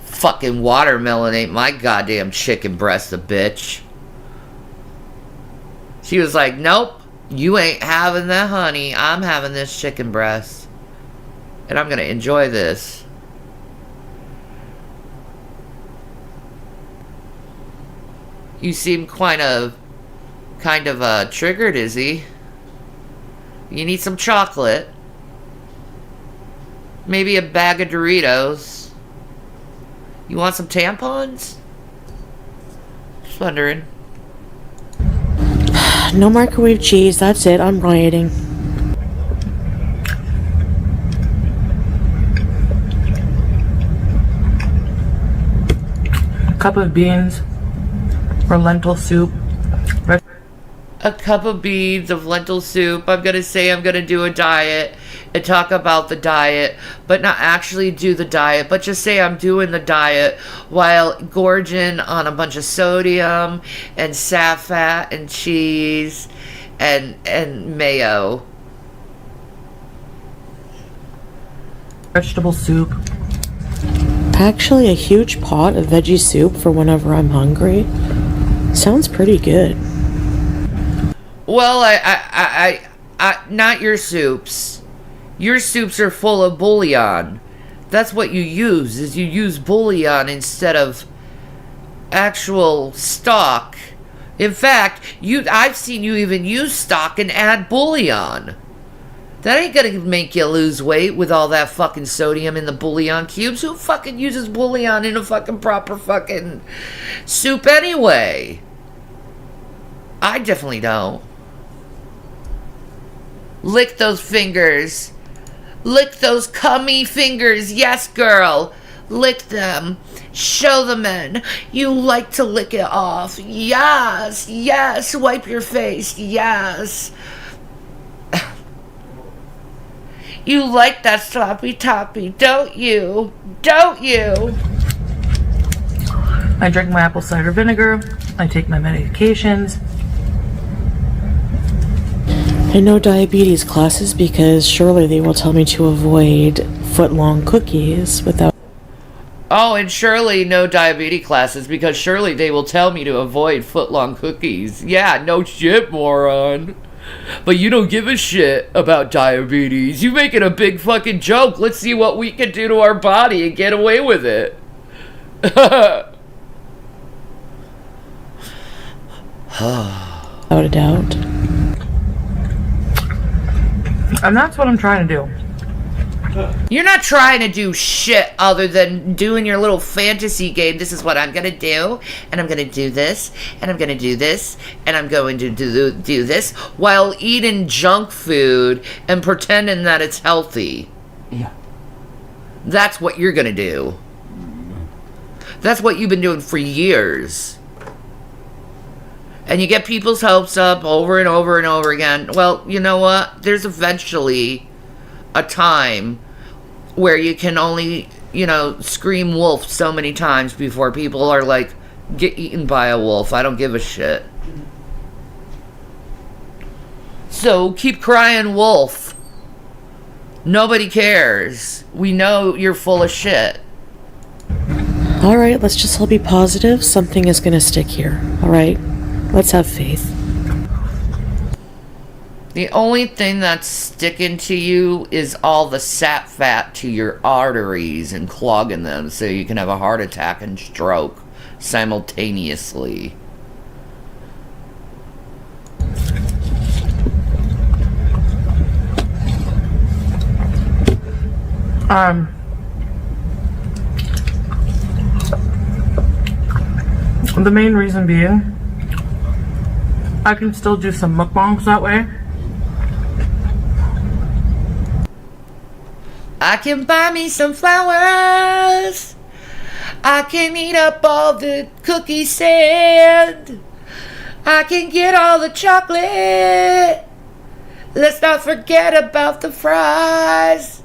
Fucking watermelon ain't my goddamn chicken breast, a bitch. She was like, nope, you ain't having that, honey. I'm having this chicken breast. And I'm gonna enjoy this. You seem kind of triggered, Izzy. You need some chocolate. Maybe a bag of Doritos. You want some tampons? Just wondering.
No microwave cheese, that's it, I'm rioting.
Cup of beans or lentil soup.
A cup of beans of lentil soup. I'm gonna say I'm gonna do a diet and talk about the diet, but not actually do the diet, but just say I'm doing the diet while gorging on a bunch of sodium and fat and cheese and mayo.
Vegetable soup.
Actually, a huge pot of veggie soup for whenever I'm hungry. Sounds pretty good.
Well, I not your soups. Your soups are full of bouillon. That's what you use, is you use bouillon instead of actual stock In fact, I've seen you even use stock and add bouillon. That ain't gonna make you lose weight with all that fucking sodium in the bouillon cubes. Who fucking uses bouillon in a fucking proper fucking soup anyway? I definitely don't. Lick those fingers. Lick those cummy fingers. Yes, girl. Lick them. Show the men you like to lick it off. Yes, yes. Wipe your face. Yes. You like that sloppy toppy, don't you? Don't you?
I drink my apple cider vinegar. I take my medications.
I know diabetes classes because surely they will tell me to avoid foot-long cookies without...
Oh, and surely no diabetes classes because surely they will tell me to avoid foot-long cookies. Yeah, no shit, moron. But you don't give a shit about diabetes. You make it a big fucking joke. Let's see what we can do to our body and get away with it.
Without a doubt.
And that's what I'm trying to do.
You're not trying to do shit other than doing your little fantasy game. This is what I'm gonna do, and I'm gonna do this, and I'm gonna do this, and I'm going to do this, while eating junk food and pretending that it's healthy.
Yeah.
That's what you're gonna do. That's what you've been doing for years. And you get people's hopes up over and over and over again. Well, you know what? There's eventually a time where you can only, scream wolf so many times before people are like, get eaten by a wolf. I don't give a shit. So keep crying wolf. Nobody cares. We know you're full of shit.
Alright, let's just all be positive. Something is gonna stick here. Alright? Let's have faith.
The only thing that's sticking to you is all the sap fat to your arteries and clogging them so you can have a heart attack and stroke simultaneously.
The main reason being, I can still do some mukbangs that way.
I can buy me some flowers. I can eat up all the cookie sand. I can get all the chocolate. Let's not forget about the fries.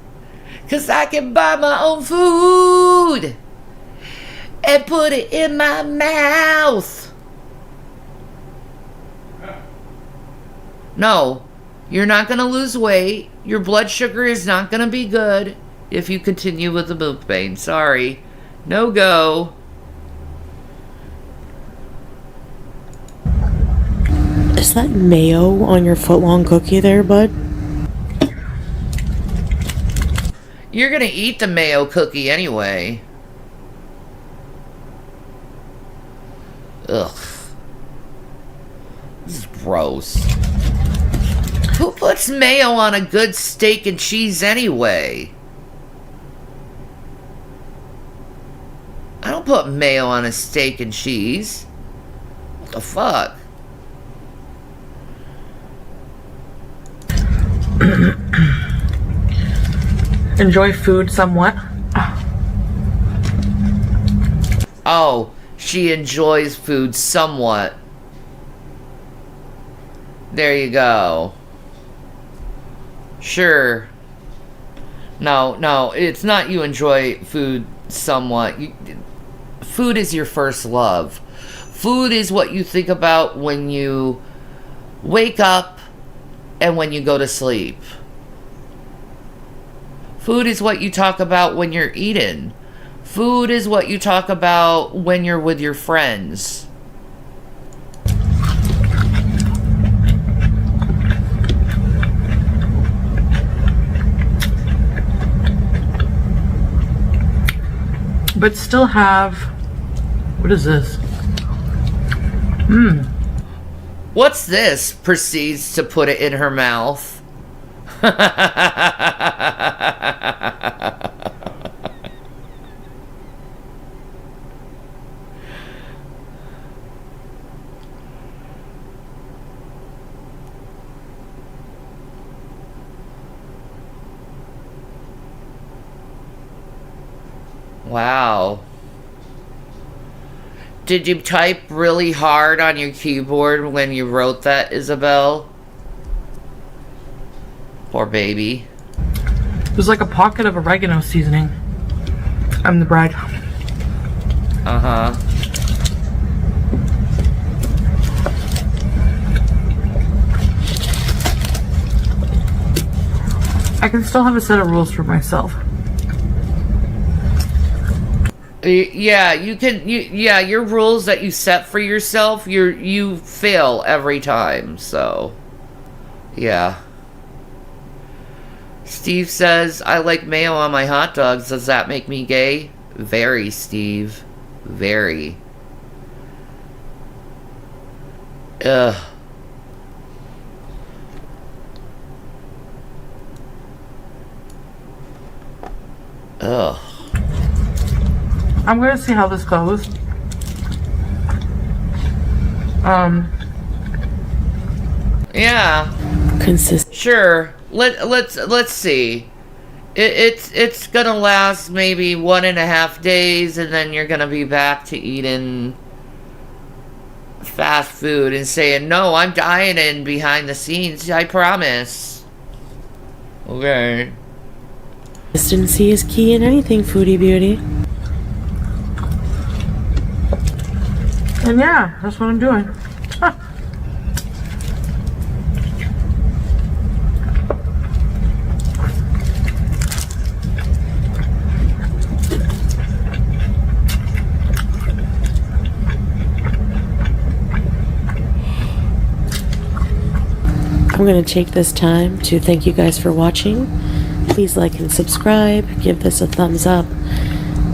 'Cause I can buy my own food and put it in my mouth. No, you're not going to lose weight. Your blood sugar is not going to be good if you continue with the mukbang. Sorry. No go.
Is that mayo on your foot-long cookie there, bud?
You're going to eat the mayo cookie anyway. Ugh. This is gross. Who puts mayo on a good steak and cheese anyway? I don't put mayo on a steak and cheese. What the fuck?
Enjoy food somewhat.
Oh, she enjoys food somewhat. There you go. Sure. No, it's not you enjoy food somewhat. Food is your first love. Food is what you think about when you wake up and when you go to sleep. Food is what you talk about when you're eating. Food is what you talk about when you're with your friends.
But still have... What is this?
What's this? Proceeds to put it in her mouth. Wow. Did you type really hard on your keyboard when you wrote that, Isabel? Poor baby.
There's like a pocket of oregano seasoning on the bread.
Uh-huh.
I can still have a set of rules for myself.
Yeah, you can. Yeah, your rules that you set for yourself, you fail every time. So, yeah. Steve says, "I like mayo on my hot dogs. Does that make me gay?" Very, Steve. Very. Ugh. Ugh.
I'm gonna see how this goes.
Yeah.
Consistent.
Sure. Let's see. It's gonna last maybe 1.5 days, and then you're gonna be back to eating fast food and saying, "No, I'm dieting behind the scenes. I promise." Okay.
Consistency is key in anything, foodie beauty.
And yeah, that's what I'm doing. Huh.
I'm going to take this time to thank you guys for watching. Please like and subscribe, give this a thumbs up,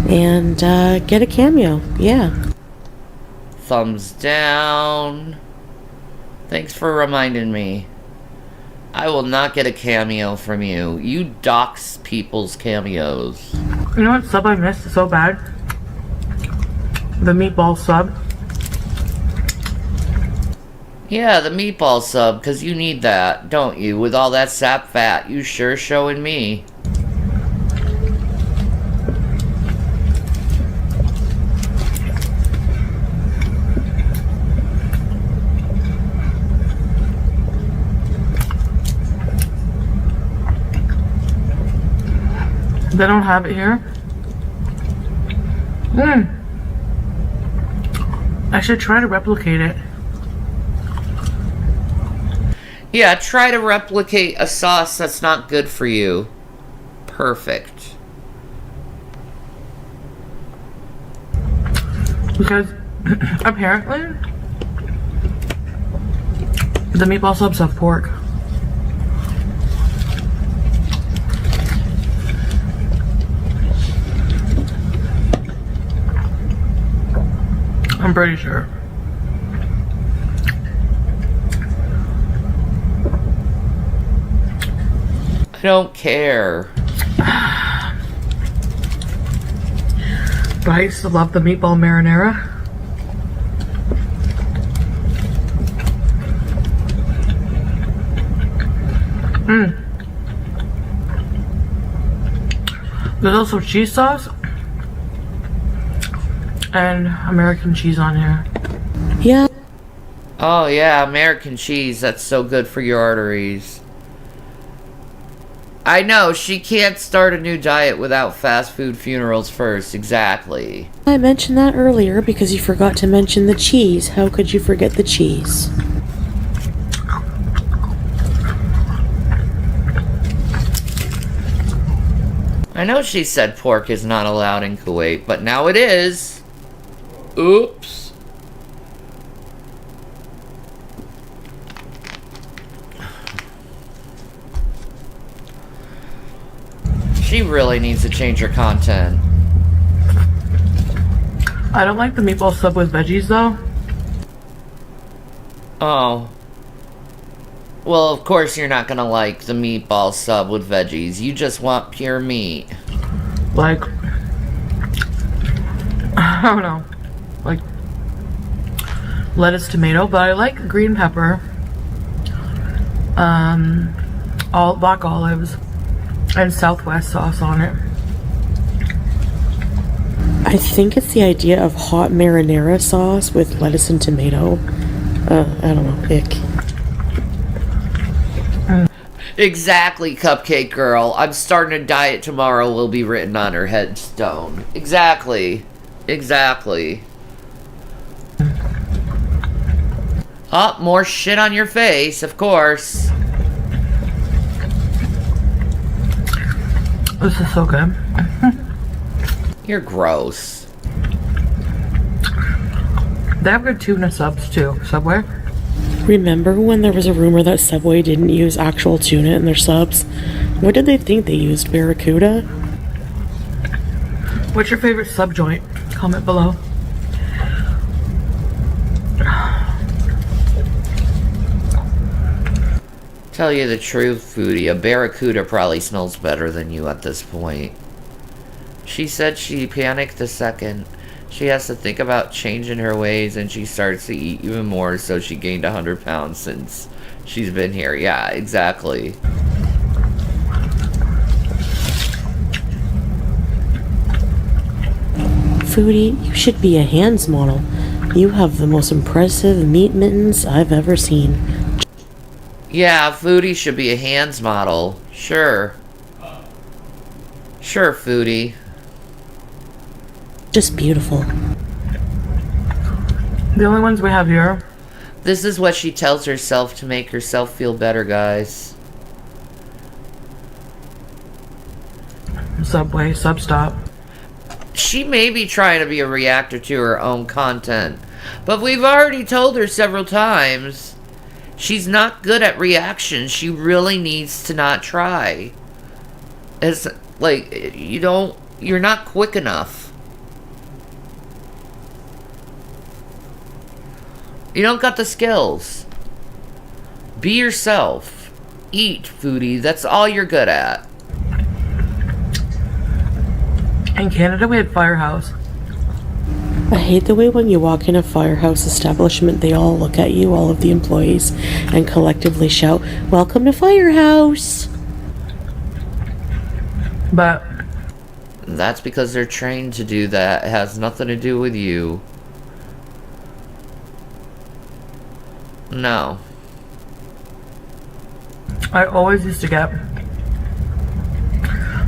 and get a cameo. Yeah.
Thumbs down. Thanks for reminding me. I will not get a cameo from you. You dox people's cameos.
You know what sub I missed so bad? The meatball sub.
Yeah, the meatball sub, because you need that, don't you? With all that sap fat, you sure showing me.
They don't have it here. I should try to replicate it.
Yeah, try to replicate a sauce that's not good for you. Perfect.
Because apparently the meatball subs have pork. I'm pretty sure.
I don't care.
But I used to love the meatball marinara. There's also cheese sauce and American cheese on here.
Yeah.
Oh yeah, American cheese. That's so good for your arteries. I know, she can't start a new diet without fast food funerals first. Exactly.
I mentioned that earlier because you forgot to mention the cheese. How could you forget the cheese?
I know she said pork is not allowed in Kuwait, but now it is. Oops. She really needs to change her content.
I don't like the meatball sub with veggies though.
Oh. Well, of course you're not gonna like the meatball sub with veggies. You just want pure meat.
Like, I don't know. Like, lettuce, tomato, but I like green pepper. All black olives and Southwest sauce on it.
I think it's the idea of hot marinara sauce with lettuce and tomato. I don't know, ick.
Exactly, Cupcake Girl. I'm starting a diet tomorrow will be written on her headstone. Exactly. Exactly. Oh, more shit on your face, of course.
This is so good.
You're gross.
They have good tuna subs too. Subway?
Remember when there was a rumor that Subway didn't use actual tuna in their subs? What did they think they used? Barracuda?
What's your favorite sub joint? Comment below.
Tell you the truth, Foodie, a Barracuda probably smells better than you at this point. She said she panicked the second she has to think about changing her ways, and she starts to eat even more, so she gained 100 pounds since she's been here. Yeah, exactly.
Foodie, you should be a hands model. You have the most impressive meat mittens I've ever seen.
Yeah, Foodie should be a hands model. Sure. Sure, Foodie.
Just beautiful.
The only ones we have here.
This is what she tells herself to make herself feel better, guys.
Subway, Substop.
She may be trying to be a reactor to her own content, but we've already told her several times she's not good at reactions. She really needs to not try. It's like, you're not quick enough. You don't got the skills. Be yourself. Eat, Foodie. That's all you're good at.
In Canada, we had Firehouse.
I hate the way when you walk in a firehouse establishment, they all look at you, all of the employees, and collectively shout, "Welcome to Firehouse!"
But
That's because they're trained to do that. It has nothing to do with you. No.
I always used to get,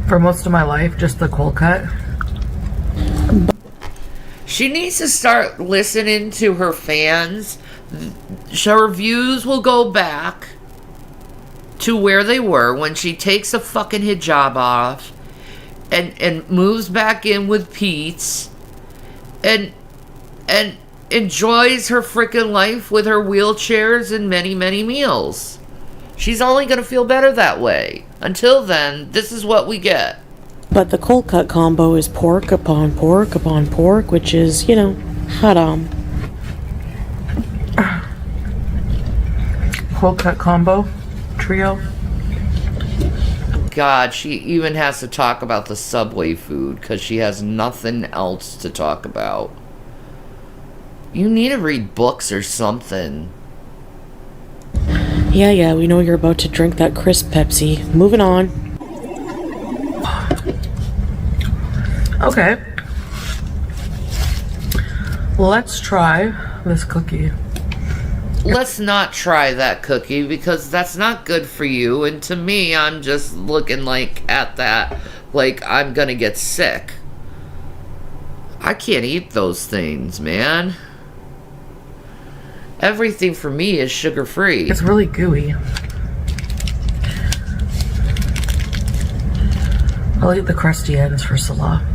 for most of my life, just the cold cut.
She needs to start listening to her fans. Her views will go back to where they were when she takes a fucking hijab off and moves back in with Pete's and enjoys her freaking life with her wheelchairs and many, many meals. She's only gonna feel better that way. Until then, this is what we get.
But the cold cut combo is pork upon pork upon pork, which is, haram.
Cold cut combo. Trio.
God, she even has to talk about the Subway food because she has nothing else to talk about. You need to read books or something.
Yeah, we know you're about to drink that crisp Pepsi. Moving on.
Okay. Let's try this cookie.
Let's not try that cookie because that's not good for you. And to me, I'm just looking at that like I'm gonna get sick. I can't eat those things, man. Everything for me is sugar-free.
It's really gooey. I'll eat the crusty ends for Salah.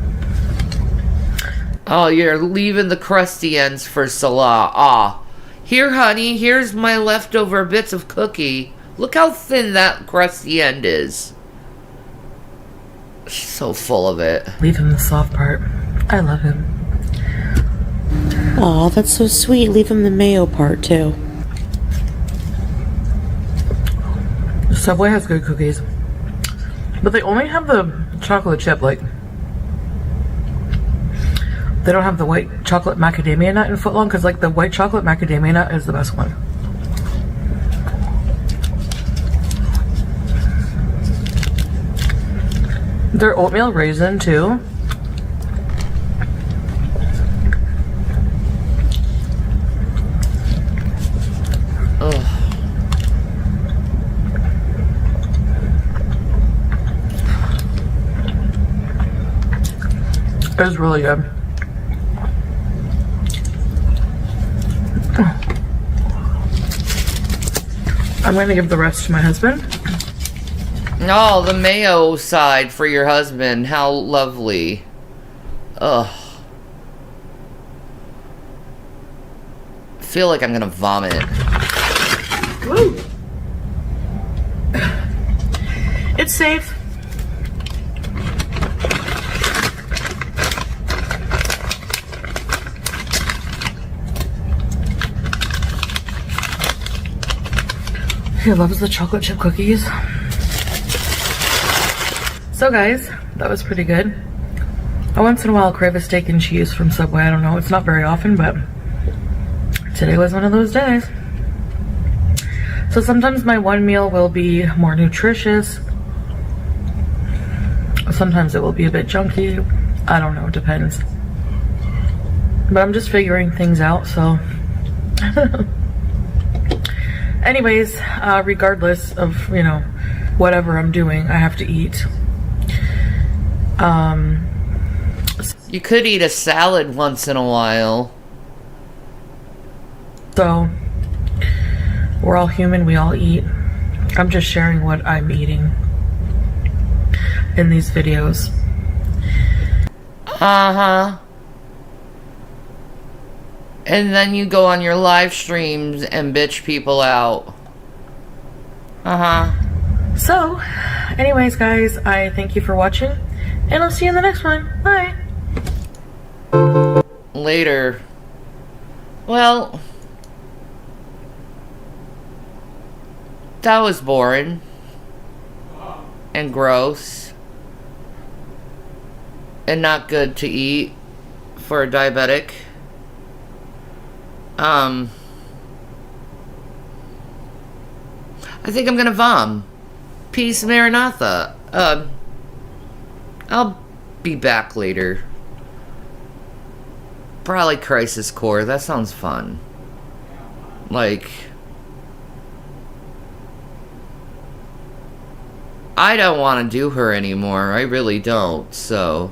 Oh, you're leaving the crusty ends for Salah. Ah. Here, honey, here's my leftover bits of cookie. Look how thin that crusty end is. She's so full of it.
Leave him the soft part. I love him.
Aw, that's so sweet. Leave him the mayo part, too.
Subway has good cookies. But they only have the chocolate chip, like, they don't have the white chocolate macadamia nut in footlong, because, like, the white chocolate macadamia nut is the best one. Their oatmeal raisin, too. It was really good. I'm going to give the rest to my husband.
Oh, the mayo side for your husband. How lovely. Ugh. I feel like I'm gonna vomit.
Woo. It's safe. He loves the chocolate chip cookies. So guys, that was pretty good. I once in a while crave a steak and cheese from Subway. I don't know, it's not very often, but today was one of those days. So sometimes my one meal will be more nutritious. Sometimes it will be a bit junky. I don't know, it depends. But I'm just figuring things out, so. Anyways, regardless of, you know, whatever I'm doing, I have to eat.
You could eat a salad once in a while.
So, we're all human, we all eat. I'm just sharing what I'm eating in these videos.
Uh-huh. And then you go on your live streams and bitch people out. Uh-huh.
So, anyways guys, I thank you for watching, and I'll see you in the next one. Bye!
Later. Well, that was boring. And gross. And not good to eat for a diabetic. I think I'm gonna vom. Peace, Maranatha. I'll be back later. Probably Crisis Core. That sounds fun. Like, I don't want to do her anymore. I really don't. So,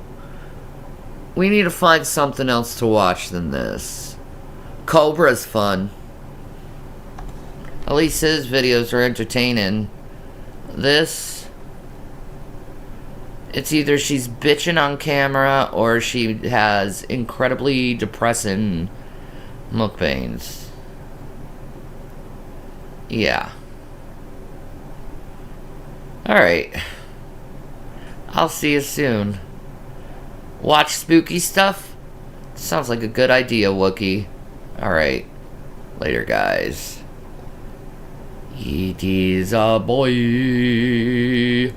we need to find something else to watch than this. Cobra's fun. At least his videos are entertaining. This, it's either she's bitching on camera or she has incredibly depressing mukbangs. Yeah. Alright. I'll see you soon. Watch spooky stuff? Sounds like a good idea, Wookie. Alright. Later, guys. It is a boy.